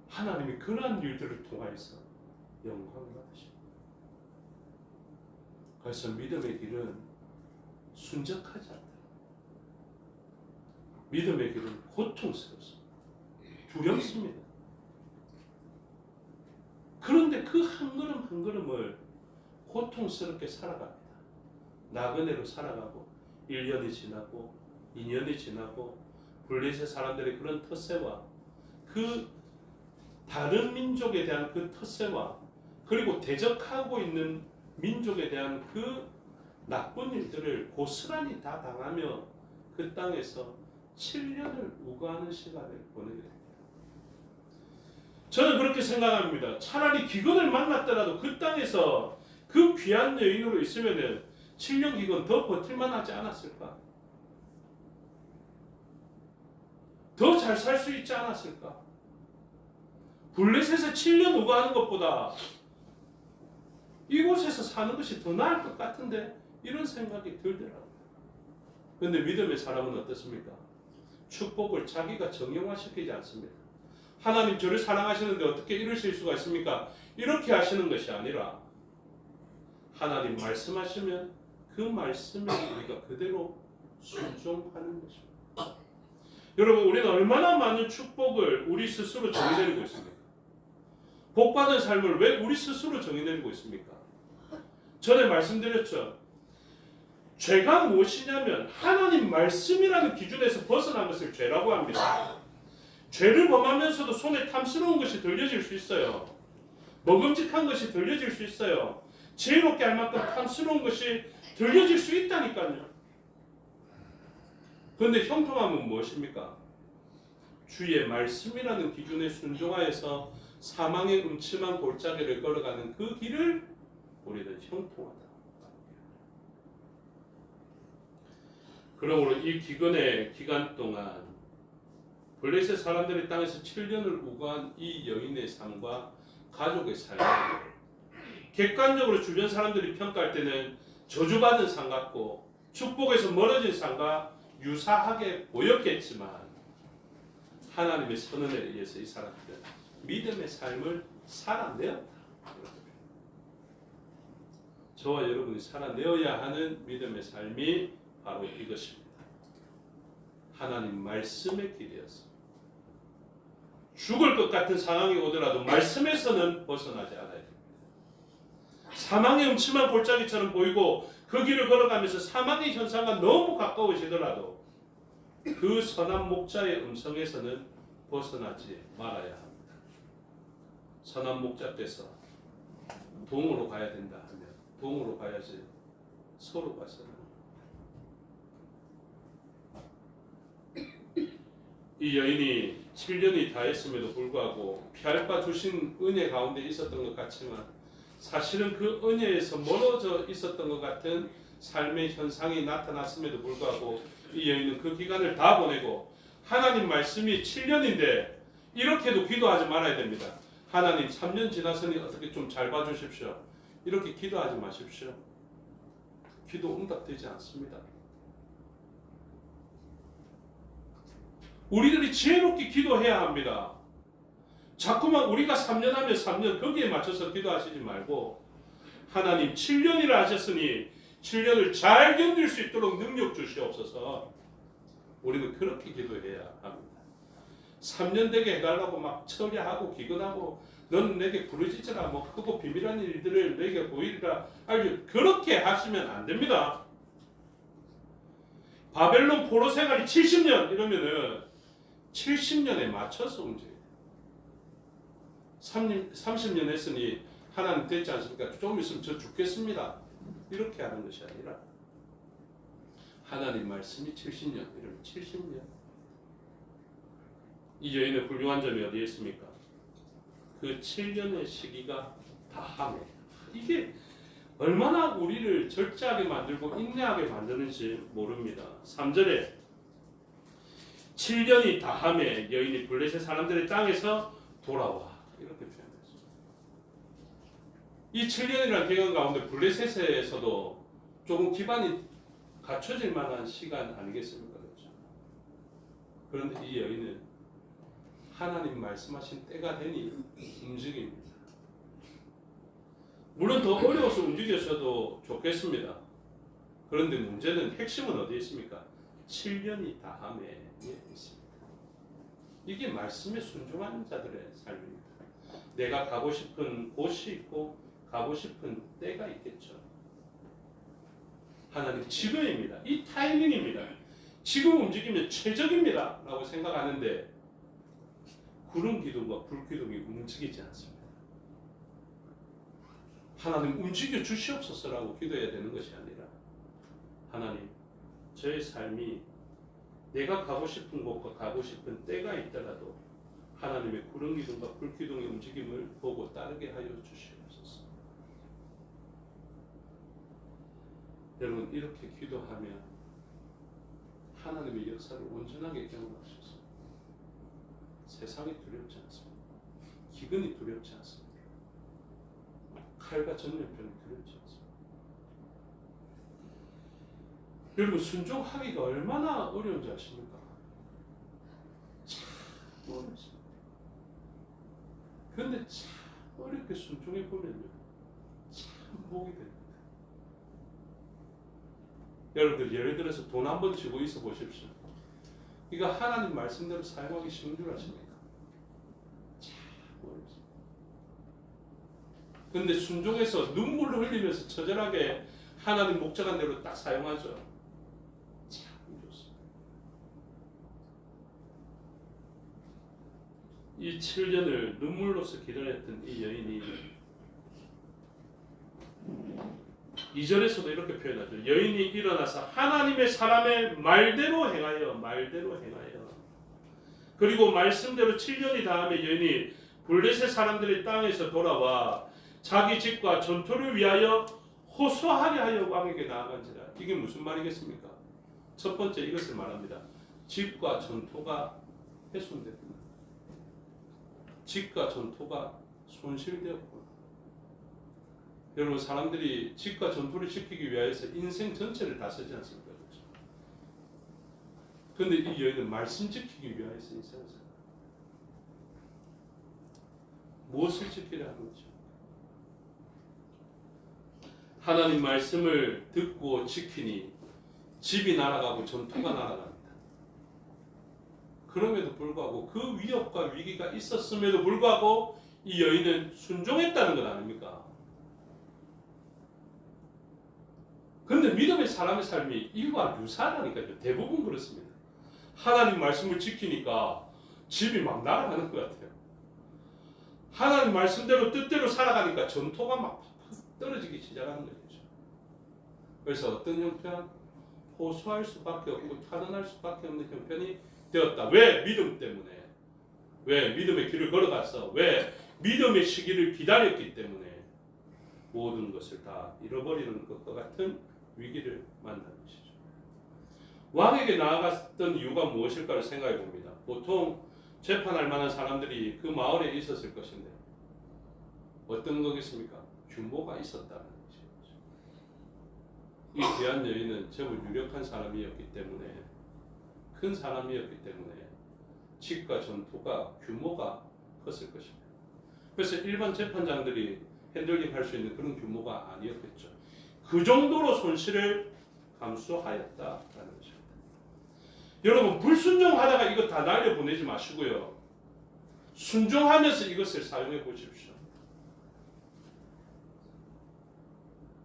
하나님이 그러한 일들을 통하여서 영광 받으십니다. 그래서 믿음의 길은 순적하지 않다. 믿음의 길은 고통스럽습니다. 두렵습니다. 그런데 그 한 걸음 한 걸음을 고통스럽게 살아갑니다. 나그네로 살아가고 1년이 지나고 2년이 지나고 블레셋 사람들의 그런 텃세와 그 다른 민족에 대한 그 텃세와 그리고 대적하고 있는 민족에 대한 그 나쁜 일들을 고스란히 다 당하며 그 땅에서 7년을 우거하는 시간을 보내게 됩니다. 저는 그렇게 생각합니다. 차라리 기근을 만났더라도 그 땅에서 그 귀한 여인으로 있으면은 7년 기근 더 버틸만 하지 않았을까? 더 잘 살 수 있지 않았을까? 블레셋에서 7년 우거하는 것보다 이곳에서 사는 것이 더 나을 것 같은데 이런 생각이 들더라고요. 그런데 믿음의 사람은 어떻습니까? 축복을 자기가 정형화시키지 않습니다. 하나님 저를 사랑하시는데 어떻게 이러실 수가 있습니까? 이렇게 하시는 것이 아니라 하나님 말씀하시면 그 말씀에 우리가 그대로 순종하는 것입니다. 여러분, 우리는 얼마나 많은 축복을 우리 스스로 정의내리고 있습니까? 복받은 삶을 왜 우리 스스로 정의내리고 있습니까? 전에 말씀드렸죠. 죄가 무엇이냐면 하나님 말씀이라는 기준에서 벗어난 것을 죄라고 합니다. 죄를 범하면서도 손에 탐스러운 것이 들려질 수 있어요. 먹음직한 것이 들려질 수 있어요. 지혜롭게 할 만큼 탐스러운 것이 들려질 수 있다니까요. 그런데 형통함은 무엇입니까? 주의 말씀이라는 기준에 순종하여서 사망의 음침한 골짜기를 걸어가는 그 길을 우리는 형통하다. 그러므로 이 기근의 기간 동안 블레셋 사람들이 땅에서 7년을 우거한 이 여인의 삶과 가족의 삶을 객관적으로 주변 사람들이 평가할 때는 저주받은 삶 같고 축복에서 멀어진 삶과 유사하게 보였겠지만 하나님의 선언에 의해서 이 사람들은 믿음의 삶을 살아내었다. 저와 여러분이 살아내어야 하는 믿음의 삶이 바로 이것입니다. 하나님 말씀의 길이어서 죽을 것 같은 상황이 오더라도 말씀에서는 벗어나지 않아야 됩니다. 사망의 음침한 골짜기처럼 보이고 그 길을 걸어가면서 사망의 현상과 너무 가까워지더라도 그 선한 목자의 음성에서는 벗어나지 말아야 합니다. 선한 목자께서 동으로 가야 된다 하면 동으로 가야지 서로 가서는. 이 여인이 7년이 다했음에도 불구하고 피할 바 주신 은혜 가운데 있었던 것 같지만 사실은 그 은혜에서 멀어져 있었던 것 같은 삶의 현상이 나타났음에도 불구하고 이 여인은 그 기간을 다 보내고 하나님 말씀이 7년인데 이렇게도 기도하지 말아야 됩니다. 하나님 3년 지났으니 어떻게 좀 잘 봐주십시오. 이렇게 기도하지 마십시오. 기도 응답되지 않습니다. 우리들이 지혜롭게 기도해야 합니다. 자꾸만 우리가 3년 하면 3년 거기에 맞춰서 기도하시지 말고 하나님 7년이라 하셨으니 7년을 잘 견딜 수 있도록 능력 주시옵소서. 우리는 그렇게 기도해야 합니다. 3년 되게 해달라고 막 처리하고 기근하고 너는 내게 부르짖으라 뭐 크고 비밀한 일들을 내게 보이리라 알죠. 그렇게 하시면 안 됩니다. 바벨론 포로 생활이 70년 이러면은 70년에 맞춰서 움직여요. 30년 했으니 하나님 됐지 않습니까? 좀 있으면 저 죽겠습니다. 이렇게 하는 것이 아니라 하나님 말씀이 70년 이러면 70년. 이 여인의 훌륭한 점이 어디에 있습니까? 그 7년의 시기가 다함에 이게 얼마나 우리를 절제하게 만들고 인내하게 만드는지 모릅니다. 3절에 7년이 다함에 여인이 블레셋 사람들의 땅에서 돌아와 이렇게 표현했습니다. 이 7년이라는 기간 가운데 블레셋에서도 조금 기반이 갖춰질 만한 시간 아니겠습니까? 그렇죠? 그런데 이 여인은 하나님 말씀하신 때가 되니 움직입니다. 물론 더 어려워서 움직였어도 좋겠습니다. 그런데 문제는 핵심은 어디에 있습니까? 7년이 다함에 있습니다. 이게 말씀에 순종하는 자들의 삶입니다. 내가 가고 싶은 곳이 있고 가고 싶은 때가 있겠죠. 하나님 지금입니다. 이 타이밍입니다. 지금 움직이면 최적입니다. 라고 생각하는데 구름 기둥과 불 기둥이 움직이지 않습니다. 하나님 움직여 주시옵소서라고 기도해야 되는 것이 아니라 하나님 저의 삶이 내가 가고 싶은 곳과 가고 싶은 때가 있더라도 하나님의 구름 기둥과 불 기둥의 움직임을 보고 따르게 하여 주시옵소서. 여러분 이렇게 기도하면 하나님의 역사를 온전하게 경험할 수 있습니다. 세상이 두렵지 않습니다. 기근이 두렵지 않습니다. 칼과 전염병이 두렵지 않습니다. 여러분 순종하기가 얼마나 어려운지 아십니까? 참 어렵습니다. 그런데 참 어렵게 순종해 보면요 참 복이 됩니다. 여러분들 예를 들어서 돈 한 번 쥐고 있어 보십시오. 이거 하나님 말씀대로 사용하기 쉬운 줄 아십니까? 참 어렵습니다. 그런데 순종해서 눈물을 흘리면서 처절하게 하나님 목적한 대로 딱 사용하죠. 참 좋습니다. 이 7년을 눈물로서 기다렸던 이 여인이 2절에서도 이렇게 표현하죠. 여인이 일어나서 하나님의 사람의 말대로 행하여 그리고 말씀대로 7년이 다음에 여인이 블레셋 사람들의 땅에서 돌아와 자기 집과 전토를 위하여 호소하게 하여 왕에게 나아간지라. 이게 무슨 말이겠습니까? 첫 번째 이것을 말합니다. 집과 전토가 훼손됐구나. 집과 전토가 손실되었구나. 여러분 사람들이 집과 전투를 지키기 위해서 인생 전체를 다 쓰지 않습니까? 그런데 이 여인은 말씀 지키기 위해서 인생을 삽니다. 무엇을 지키려 하는 거죠? 하나님 말씀을 듣고 지키니 집이 날아가고 전투가 날아갑니다. 그럼에도 불구하고 그 위협과 위기가 있었음에도 불구하고 이 여인은 순종했다는 것 아닙니까? 그런데 믿음의 사람의 삶이 이와 유사하다니까요. 대부분 그렇습니다. 하나님 말씀을 지키니까 집이 막 날아가는 것 같아요. 하나님 말씀대로 뜻대로 살아가니까 전토가 막 떨어지기 시작하는 거죠. 그래서 어떤 형편? 호소할 수밖에 없고 탄원할 수밖에 없는 형편이 되었다. 왜? 믿음 때문에. 왜? 믿음의 길을 걸어가서 왜? 믿음의 시기를 기다렸기 때문에 모든 것을 다 잃어버리는 것과 같은 위기를 만난 것이죠. 왕에게 나아갔던 이유가 무엇일까를 생각해 봅니다. 보통 재판할 만한 사람들이 그 마을에 있었을 것인데 어떤 거겠습니까? 규모가 있었다는 것이죠. 이 귀한 여인은 제법 유력한 사람이었기 때문에 큰 사람이었기 때문에 집과 전투가 규모가 컸을 것입니다. 그래서 일반 재판장들이 핸들링할 수 있는 그런 규모가 아니었겠죠. 그 정도로 손실을 감수하였다라는 것입니다. 여러분 불순종하다가 이거 다 날려보내지 마시고요. 순종하면서 이것을 사용해 보십시오.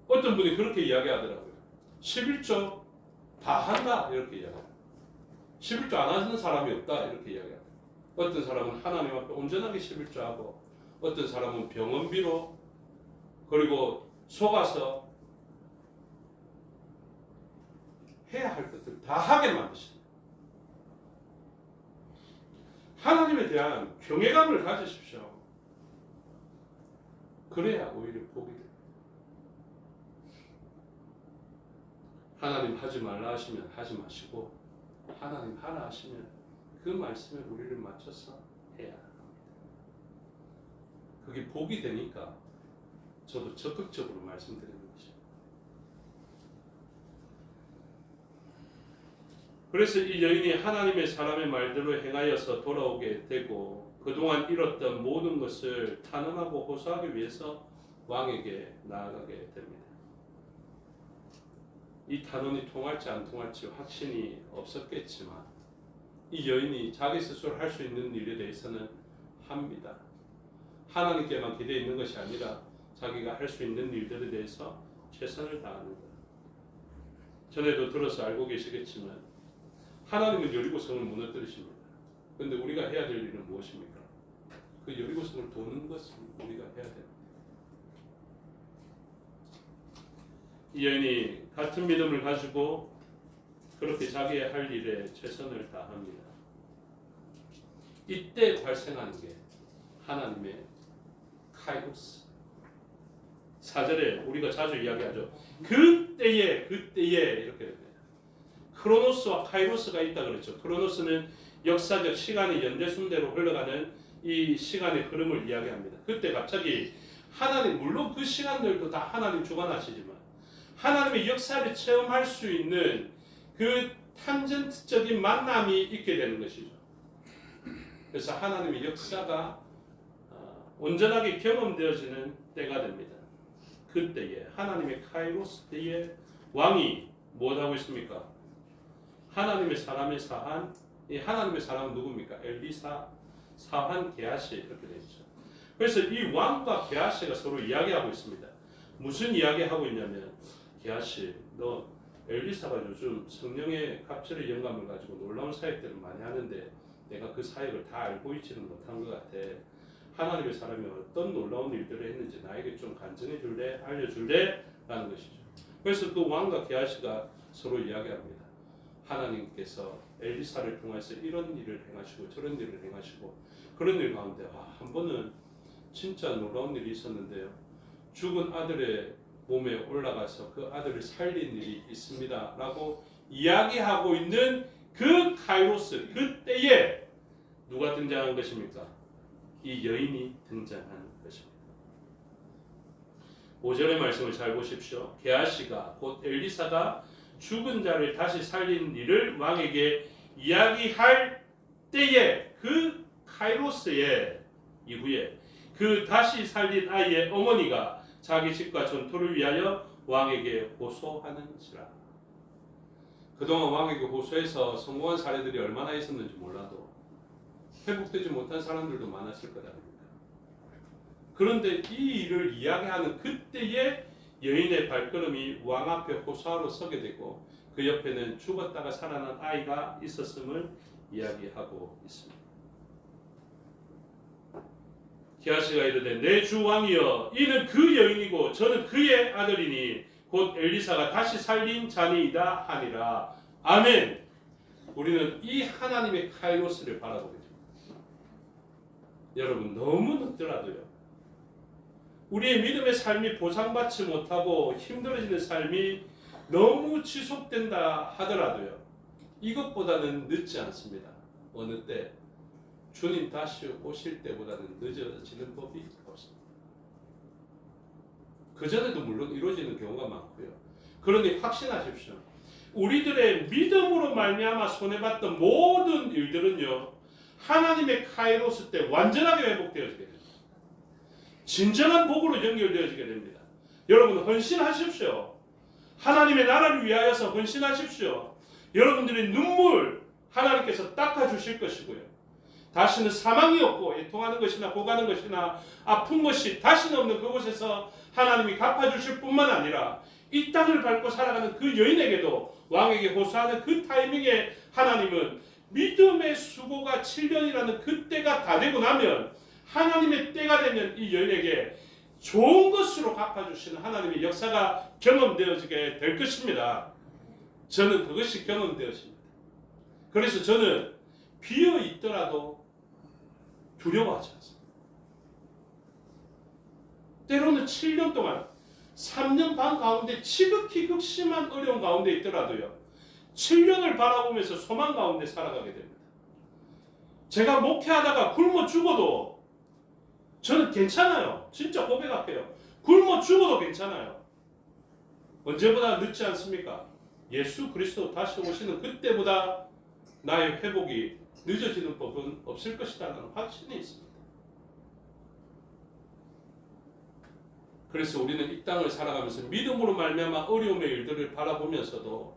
어떤 분이 그렇게 이야기하더라고요. 11조 다 한다 이렇게 이야기합니다. 11조 안 하는 사람이 없다 이렇게 이야기합니다. 어떤 사람은 하나님 앞에 온전하게 11조 하고 어떤 사람은 병원비로 그리고 속아서 해야 할 것들 다 하게 만드십니다. 하나님에 대한 경외감을 가지십시오. 그래야 오히려 복이 됩니다. 하나님 하지 말라 하시면 하지 마시고 하나님 하라 하시면 그 말씀에 우리를 맞춰서 해야 합니다. 그게 복이 되니까 저도 적극적으로 말씀드리는 것입니다. 그래서 이 여인이 하나님의 사람의 말대로 행하여서 돌아오게 되고 그동안 잃었던 모든 것을 탄원하고 호소하기 위해서 왕에게 나아가게 됩니다. 이 탄원이 통할지 안 통할지 확신이 없었겠지만 이 여인이 자기 스스로 할 수 있는 일에 대해서는 합니다. 하나님께만 기대어 있는 것이 아니라 자기가 할 수 있는 일들에 대해서 최선을 다합니다. 전에도 들어서 알고 계시겠지만 하나님은 여리고성을 무너뜨리십니다. 그런데 우리가 해야 될 일은 무엇입니까? 그 여리고성을 도는 것을 우리가 해야 됩니다. 이 여인이 같은 믿음을 가지고 그렇게 자기의 할 일에 최선을 다합니다. 이때 발생하는 게 하나님의 카이로스. 4절에 우리가 자주 이야기하죠. 그때에 이렇게 됩니다. 크로노스와 카이로스가 있다 그랬죠. 크로노스는 역사적 시간이 연대순대로 흘러가는 이 시간의 흐름을 이야기합니다. 그때 갑자기 하나님, 물론 그 시간들도 다 하나님 주관하시지만 하나님의 역사를 체험할 수 있는 그 탄전적인 만남이 있게 되는 것이죠. 그래서 하나님의 역사가 온전하게 경험되어지는 때가 됩니다. 그때에 하나님의 카이로스 때에 왕이 무엇하고 있습니까? 하나님의 사람의 사한, 이 하나님의 사람은 누굽니까? 엘리사, 사한, 게하시 이렇게 되어 있죠. 그래서 이 왕과 게하시가 서로 이야기하고 있습니다. 무슨 이야기하고 있냐면, 게하시, 너 엘리사가 요즘 성령의 갑절의 영감을 가지고 놀라운 사역들을 많이 하는데 내가 그 사역을 다 알고 있지는 못한 것 같아. 하나님의 사람이 어떤 놀라운 일들을 했는지 나에게 좀 간증해 줄래? 알려줄래? 라는 것이죠. 그래서 그 왕과 게하시가 서로 이야기합니다. 하나님께서 엘리사를 통해서 이런 일을 행하시고 저런 일을 행하시고 그런 일 가운데 한 번은 진짜 놀라운 일이 있었는데요. 죽은 아들의 몸에 올라가서 그 아들을 살린 일이 있습니다. 라고 이야기하고 있는 그 카이로스, 그때에 누가 등장한 것입니까? 이 여인이 등장한 것입니다. 5절의 말씀을 잘 보십시오. 게하시가 곧 엘리사가 죽은 자를 다시 살린 일을 왕에게 이야기할 때에 그 카이로스의 이후에 그 다시 살린 아이의 어머니가 자기 집과 전토를 위하여 왕에게 호소하는지라. 그동안 왕에게 호소해서 성공한 사례들이 얼마나 있었는지 몰라도 회복되지 못한 사람들도 많았을 거랍니다. 그런데 이 일을 이야기하는 그때에 여인의 발걸음이 왕 앞에 호소하러 서게 되고 그 옆에는 죽었다가 살아난 아이가 있었음을 이야기하고 있습니다. 게하시가 이르되 내 주 왕이여 이는 그 여인이고 저는 그의 아들이니 곧 엘리사가 다시 살린 자니이다 하니라. 아멘. 우리는 이 하나님의 카이로스를 바라보게 됩니다. 여러분 너무 늦더라도요. 우리의 믿음의 삶이 보상받지 못하고 힘들어지는 삶이 너무 지속된다 하더라도요. 이것보다는 늦지 않습니다. 어느 때? 주님 다시 오실 때보다는 늦어지는 법이 없습니다. 그전에도 물론 이루어지는 경우가 많고요. 그러니 확신하십시오. 우리들의 믿음으로 말미암아 손해봤던 모든 일들은요. 하나님의 카이로스 때 완전하게 회복되어지게 됩니다. 진정한 복으로 연결되어지게 됩니다. 여러분 헌신하십시오. 하나님의 나라를 위하여서 헌신하십시오. 여러분들의 눈물 하나님께서 닦아주실 것이고요. 다시는 사망이 없고 애통하는 것이나 고가는 것이나 아픈 것이 다시는 없는 그곳에서 하나님이 갚아주실 뿐만 아니라 이 땅을 밟고 살아가는 그 여인에게도 왕에게 호소하는 그 타이밍에 하나님은 믿음의 수고가 7년이라는 그 때가 다 되고 나면 하나님의 때가 되면 이 여인에게 좋은 것으로 갚아주시는 하나님의 역사가 경험되어지게 될 것입니다. 저는 그것이 경험되어집니다. 그래서 저는 비어 있더라도 두려워하지 않습니다. 때로는 7년 동안 3년 반 가운데 지극히 극심한 어려운 가운데 있더라도요. 7년을 바라보면서 소망 가운데 살아가게 됩니다. 제가 목회하다가 굶어 죽어도 저는 괜찮아요. 진짜 고백할게요. 굶어 죽어도 괜찮아요. 언제보다 늦지 않습니까? 예수 그리스도 다시 오시는 그때보다 나의 회복이 늦어지는 법은 없을 것이라는 확신이 있습니다. 그래서 우리는 이 땅을 살아가면서 믿음으로 말미암아 어려움의 일들을 바라보면서도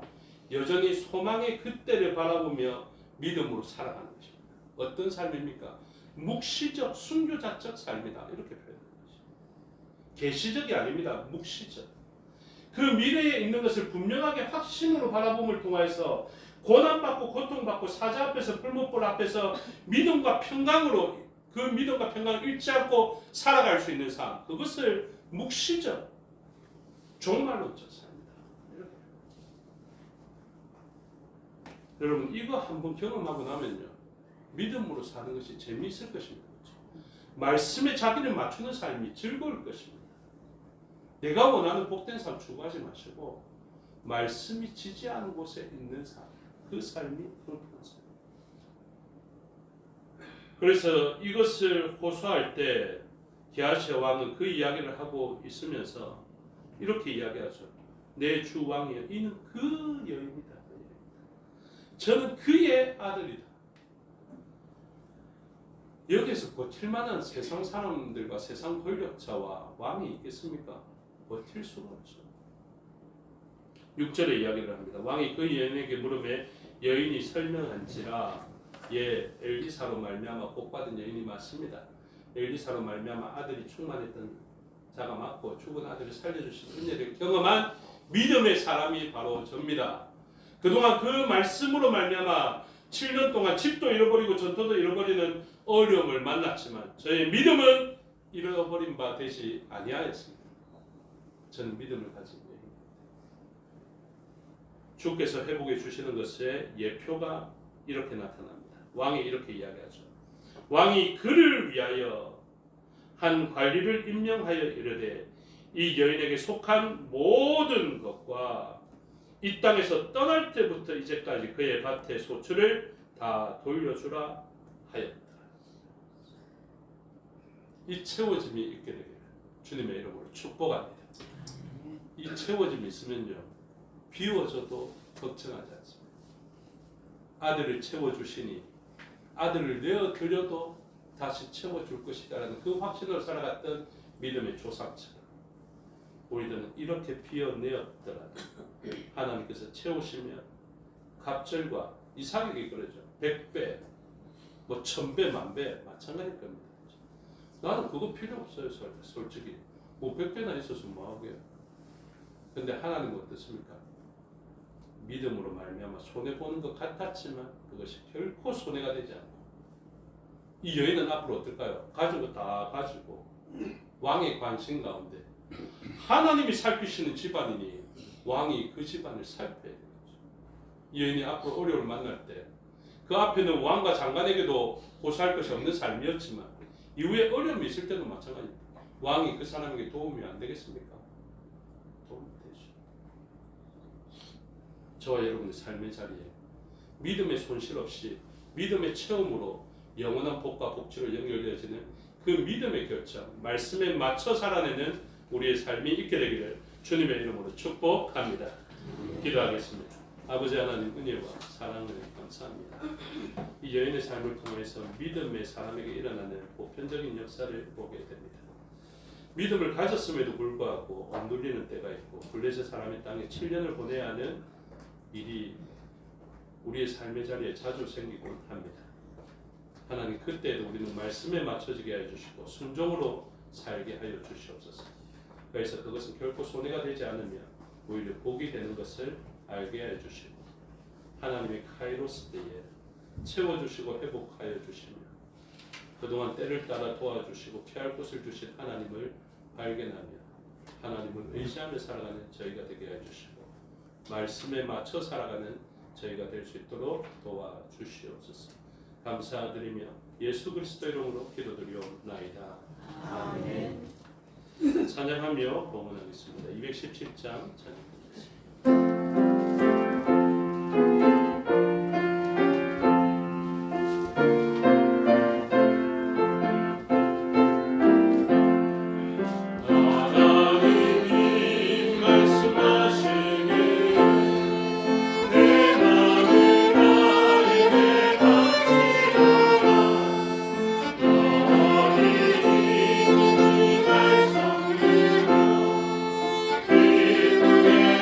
여전히 소망의 그때를 바라보며 믿음으로 살아가는 것입니다. 어떤 삶입니까? 묵시적, 순교자적 삶이다. 이렇게 표현하는 것입니다. 계시적이 아닙니다. 묵시적. 그 미래에 있는 것을 분명하게 확신으로 바라봄을 통해서 고난받고 고통받고 사자 앞에서 풀무불 앞에서 믿음과 평강으로 그 믿음과 평강을 잃지 않고 살아갈 수 있는 삶, 그것을 묵시적 종말론적 삶이다. 여러분 이거 한번 경험하고 나면요, 믿음으로 사는 것이 재미있을 것입니다. 말씀에 자기를 맞추는 삶이 즐거울 것입니다. 내가 원하는 복된 삶 추구하지 마시고 말씀이 지지하는 곳에 있는 삶, 그 삶이 행복한 삶. 그래서 이것을 호소할 때 게하시 왕은 그 이야기를 하고 있으면서 이렇게 이야기하죠. 내 주 왕이여, 이는 그 여인이다. 저는 그의 아들이다. 여기에서 버틸 만한 세상 사람들과 세상 권력자와 왕이 있겠습니까? 버틸 수가 없죠. 6절에 이야기를 합니다. 왕이 그 여인에게 물으매 여인이 설명한지라 엘리사로 말미암아 복받은 여인이 맞습니다. 엘리사로 말미암아 아들이 충만했던 자가 맞고 죽은 아들을 살려주신 은혜를 경험한 믿음의 사람이 바로 접니다. 그동안 그 말씀으로 말미암아 7년 동안 집도 잃어버리고 전토도 잃어버리는 어려움을 만났지만 저의 믿음은 잃어버린 바 되지 아니하였습니다. 저는 믿음을 가진 여인입니다. 주께서 회복해 주시는 것의 예표가 이렇게 나타납니다. 왕이 이렇게 이야기하죠. 왕이 그를 위하여 한 관리를 임명하여 이르되 이 여인에게 속한 모든 것과 이 땅에서 떠날 때부터 이제까지 그의 밭의 소출을 다 돌려주라 하였다. 이 채워짐이 있게 되기를 주님의 이름으로 축복합니다. 이 채워짐이 있으면요, 비워져도 걱정하지 않습니다. 아들을 채워주시니 아들을 내어드려도 다시 채워줄 것이다라는 그 확신으로 살아갔던 믿음의 조상처럼 우리들은 이렇게 비워내었더라도 하나님께서 채우시면 갑절과 이삭에게 그러죠. 100배, 1000배, 10,000배 마찬가지일 겁니다. 나는 그거 필요 없어요. 솔직히 100배나 있어서 뭐하고요. 근데 하나님은 어떻습니까? 믿음으로 말미암아 손해보는 것 같았지만 그것이 결코 손해가 되지 않고, 이 여인은 앞으로 어떨까요? 가진 거 다 가지고 왕의 관심 가운데 하나님이 살피시는 집안이니 왕이 그 집안을 살펴야 되는 거죠. 이 여인이 앞으로 어려움을 만날 때 그 앞에는 왕과 장관에게도 고사할 것이 없는 삶이었지만 이후에 어려움이 있을 때도 마찬가지입니다. 왕이 그 사람에게 도움이 안 되겠습니까? 도움이 되죠. 저와 여러분의 삶의 자리에 믿음의 손실 없이 믿음의 체험으로 영원한 복과 복지로 연결되어지는 그 믿음의 결정, 말씀에 맞춰 살아내는 우리의 삶이 있게 되기를 주님의 이름으로 축복합니다. 기도하겠습니다. 아버지 하나님, 은혜와 사랑을 감사합니다. 이 여인의 삶을 통해서 믿음의 사람에게 일어나는 보편적인 역사를 보게 됩니다. 믿음을 가졌음에도 불구하고 억눌리는 때가 있고 블레셋 사람의 땅에 7년을 보내야 하는 일이 우리의 삶의 자리에 자주 생기곤 합니다. 하나님, 그때에도 우리는 말씀에 맞춰지게 하여 주시고 순종으로 살게 하여 주시옵소서. 그래서 그것은 결코 손해가 되지 않으며 오히려 복이 되는 것을 알게 하여 주시고 하나님의 카이로스 때에 채워주시고 회복하여 주시며 그동안 때를 따라 도와주시고 피할 곳을 주신 하나님을 발견하며 하나님을 의지하며 살아가는 저희가 되게 하여 주시고 말씀에 맞춰 살아가는 저희가 될 수 있도록 도와주시옵소서. 감사드리며 예수 그리스도 이름으로 기도드리옵나이다. 아멘. 찬양하며 봉헌하겠습니다. 217장 찬양하겠습니다. 내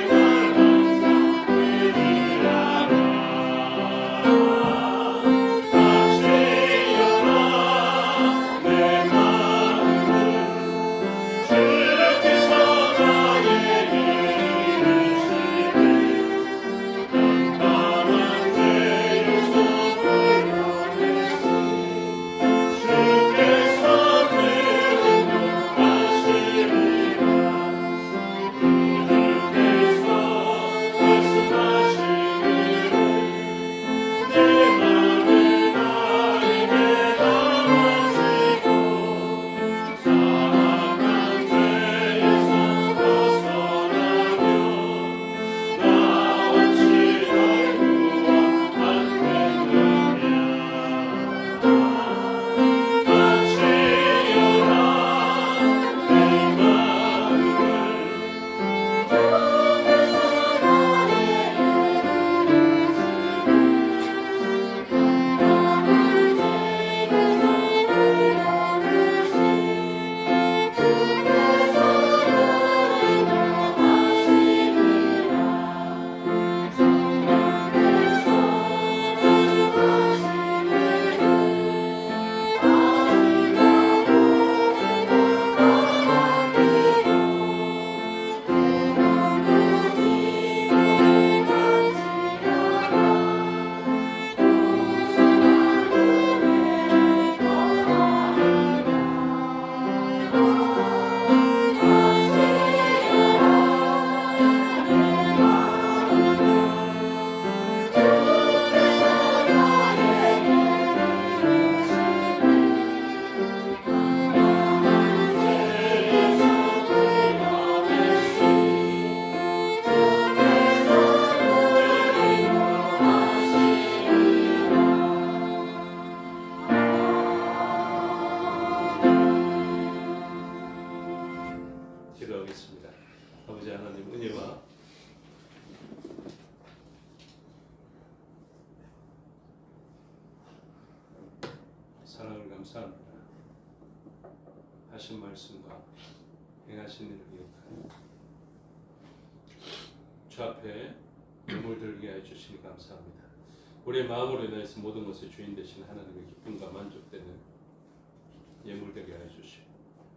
감사합니다. 하신 말씀과 행하신 일을 기억하여 주 앞에 예물 들게 해주시니 감사합니다. 우리의 마음으로 인해서 모든 것의 주인 되신 하나님의 기쁨과 만족되는 예물 되게 해주시고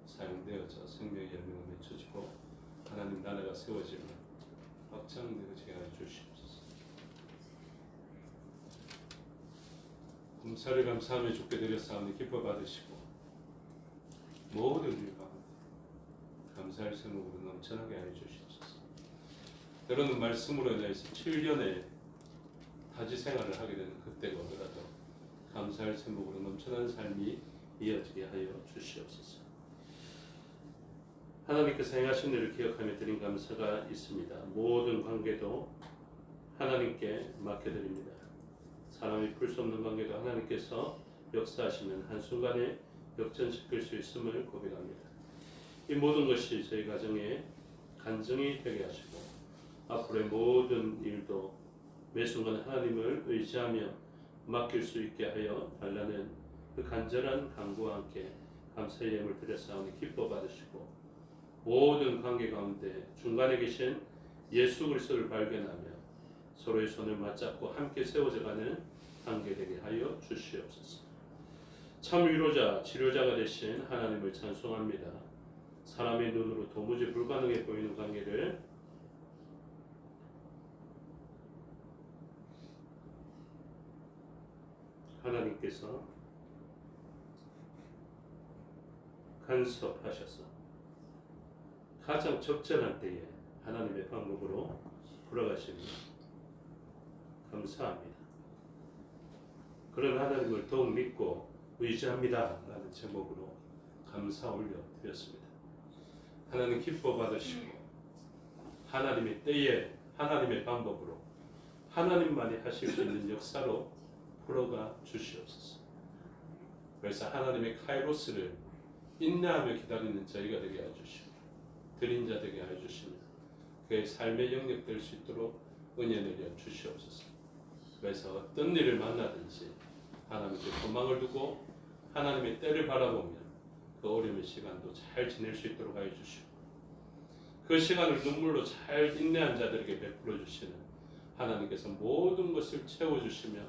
사용되어져 생명의 열매가 맺혀지고 하나님 나라가 세워지며 확장되어지게 해주시옵소서. 감사를 감사하며 주께 드렸사오니 기뻐 받으시고 모든 일 가운데 감사할 생각으로 넘쳐나게 하여 주시옵소서. 때로는 말씀으로 인해서 7년의 타지 생활을 하게 되는 그때가 오더라도 감사할 생각으로 넘쳐나는 삶이 이어지게 하여 주시옵소서. 하나님께서 행하신 일을 기억하며 드린 감사가 있습니다. 모든 관계도 하나님께 맡겨드립니다. 사람이 풀 수 없는 관계도 하나님께서 역사하시면 한순간에 역전시킬 수 있음을 고백합니다. 이 모든 것이 저희 가정의 간증이 되게 하시고 앞으로의 모든 일도 매 순간 하나님을 의지하며 맡길 수 있게 하여 달라는 그 간절한 간구와 함께 감사의 예물 드렸사오니 기뻐 받으시고 모든 관계 가운데 중간에 계신 예수 그리스도를 발견하며 서로의 손을 맞잡고 함께 세워져가는 관계 되게 하여 주시옵소서. 참 위로자, 치료자가 되신 하나님을 찬송합니다. 사람의 눈으로 도무지 불가능해 보이는 관계를 하나님께서 간섭하셔서 가장 적절한 때에 하나님의 방법으로 돌아가시니 감사합니다. 그런 하나님을 더욱 믿고 의지합니다 라는 제목으로 감사 올려드렸습니다. 하나님 기뻐 받으시고 하나님의 때에 하나님의 방법으로 하나님만이 하실 수 있는 역사로 풀어가 주시옵소서. 그래서 하나님의 카이로스를 인내하며 기다리는 저희가 되게 해주시고 드린 자 되게 해주시며 그의 삶의 영역 될 수 있도록 은혜 내려 주시옵소서. 그래서 어떤 일을 만나든지 하나님께 소망을 두고 하나님의 때를 바라보며 그 어려운 시간도 잘 지낼 수 있도록 하여 주시고 그 시간을 눈물로 잘 인내한 자들에게 베풀어 주시는 하나님께서 모든 것을 채워주시며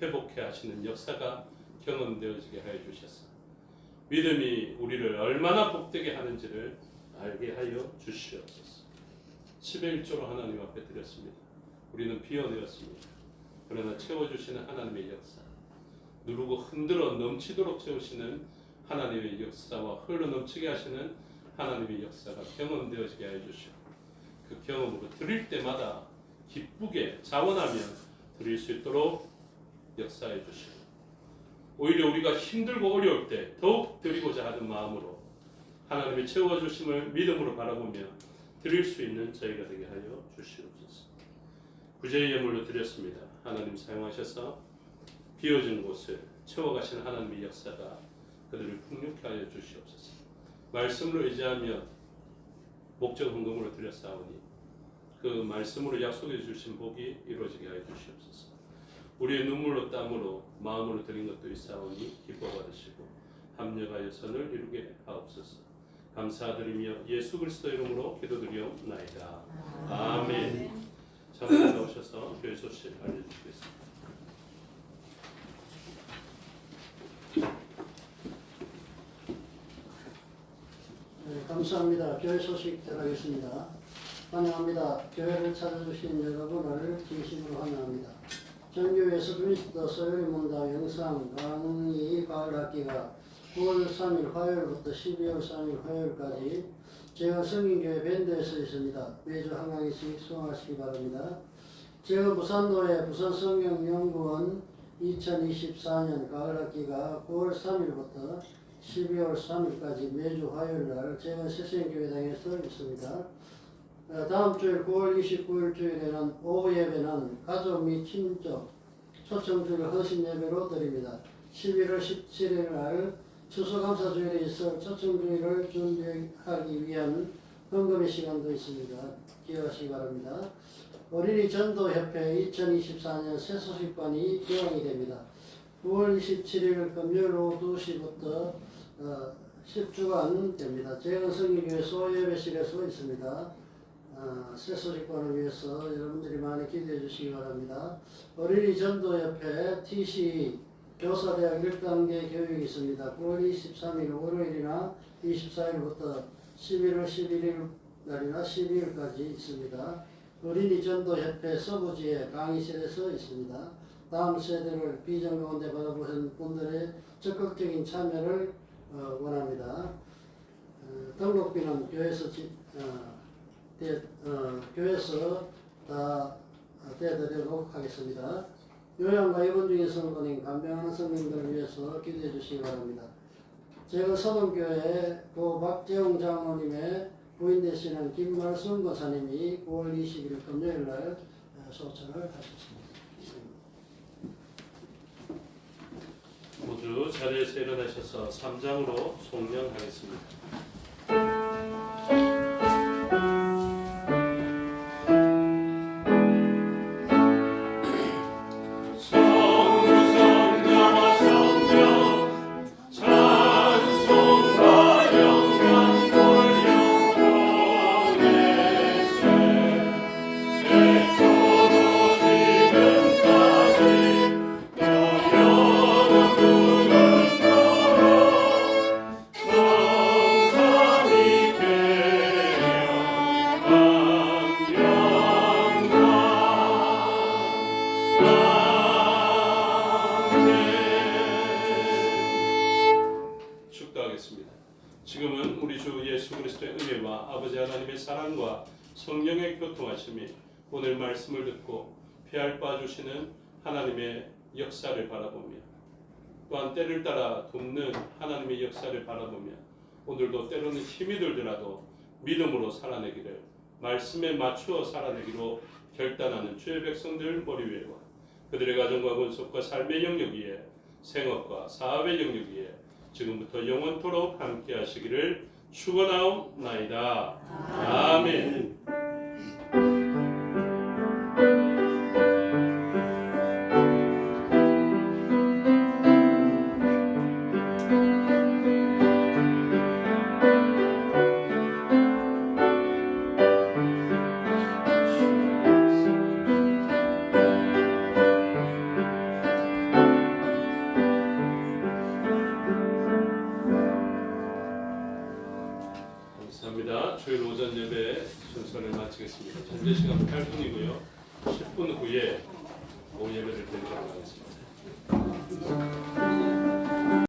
회복해 하시는 역사가 경험되어지게 하여 주셔서 믿음이 우리를 얼마나 복되게 하는지를 알게 하여 주시옵소서. 11조로 하나님 앞에 드렸습니다. 우리는 비워내었습니다. 그러나 채워주시는 하나님의 역사, 누르고 흔들어 넘치도록 채우시는 하나님의 역사와 흘러 넘치게 하시는 하나님의 역사가 경험되어지게 해주시고 그 경험으로 드릴 때마다 기쁘게 자원하며 드릴 수 있도록 역사해 주시고 오히려 우리가 힘들고 어려울 때 더욱 드리고자 하는 마음으로 하나님의 채워주심을 믿음으로 바라보며 드릴 수 있는 저희가 되게 하여 주시옵소서. 구제의 예물로 드렸습니다. 하나님 사용하셔서 비워진 곳을 채워가시는 하나님의 역사가 그들을 풍요케 하여 주시옵소서. 말씀으로 의지하며 목적 헌금으로 드렸사오니 그 말씀으로 약속해 주신 복이 이루어지게 하여 주시옵소서. 우리의 눈물로 땀으로 마음으로 드린 것도 있사오니 기뻐 받으시고 합력하여 선을 이루게 하옵소서. 감사드리며 예수 그리스도 이름으로 기도드리옵나이다. 아멘. 자문에 나오셔서 교회 소식 알려주시겠습니다. 네, 감사합니다. 교회 소식 들어가겠습니다. 환영합니다. 교회를 찾아주신 여러분을 진심으로 환영합니다. 정규 예수그리스도 소요리문답 영상 강의 가을 학기가 9월 3일 화요일부터 12월 3일 화요일까지 제가 성인교회 밴드에서 있습니다. 매주 한강에씩 수강하시기 바랍니다. 제가 부산노회 부산성경연구원 2024년 가을 학기가 9월 3일부터 12월 3일까지 매주 화요일날 제가 새생교회당에서 있습니다. 다음 주일 9월 29일 주일에는 오후 예배는 가족 및 친족 초청주일 허신 예배로 드립니다. 11월 17일 날 추수감사주일에 있어 초청주일을 준비하기 위한 헌금의 시간도 있습니다. 기억하시기 바랍니다. 어린이 전도협회 2024년 새소식반이 개강이 됩니다. 9월 27일 금요일 오후 2시부터 10주간 됩니다. 재건성리교회 소예배실에서 있습니다. 새 소식반을 위해서 여러분들이 많이 기대해 주시기 바랍니다. 어린이 전도협회 TC 교사대학 1단계 교육이 있습니다. 9월 23일 월요일이나 24일부터 11월 11일 날이나 12일까지 있습니다. 어린이 전도협회 서부지에 강의실에서 있습니다. 다음 세대를 비전 가운데 받아보신 분들의 적극적인 참여를 원합니다. 등록비는 교회에서 다 대드리도록 하겠습니다. 요양과 입원 중인 성도님, 간병하는 성님들을 위해서 기도해 주시기 바랍니다. 제가 서동교회 고 박재홍 장로님의 부인 되시는 김말순 권사님이 9월 20일 금요일 날 소천을 하셨습니다. 모두 자리에서 일어나셔서 3장으로 송명하겠습니다. 지금은 우리 주 예수 그리스도의 은혜와 아버지 하나님의 사랑과 성령의 교통하심이 오늘 말씀을 듣고 피할 바 주시는 하나님의 역사를 바라보며 또한 때를 따라 돕는 하나님의 역사를 바라보며 오늘도 때로는 힘이 들더라도 믿음으로 살아내기를 말씀에 맞추어 살아내기로 결단하는 주의 백성들 머리 위에와 그들의 가정과 권속과 삶의 영역 위에 생업과 사업의 영역 위에 지금부터 영원토록 함께 하시기를 축원하옵나이다. 아멘. 감사합니다. 주일 오전 예배 순서를 마치겠습니다. 현재 시간 8분이고요. 10분 후에 오후 예배를 드리도록 하겠습니다.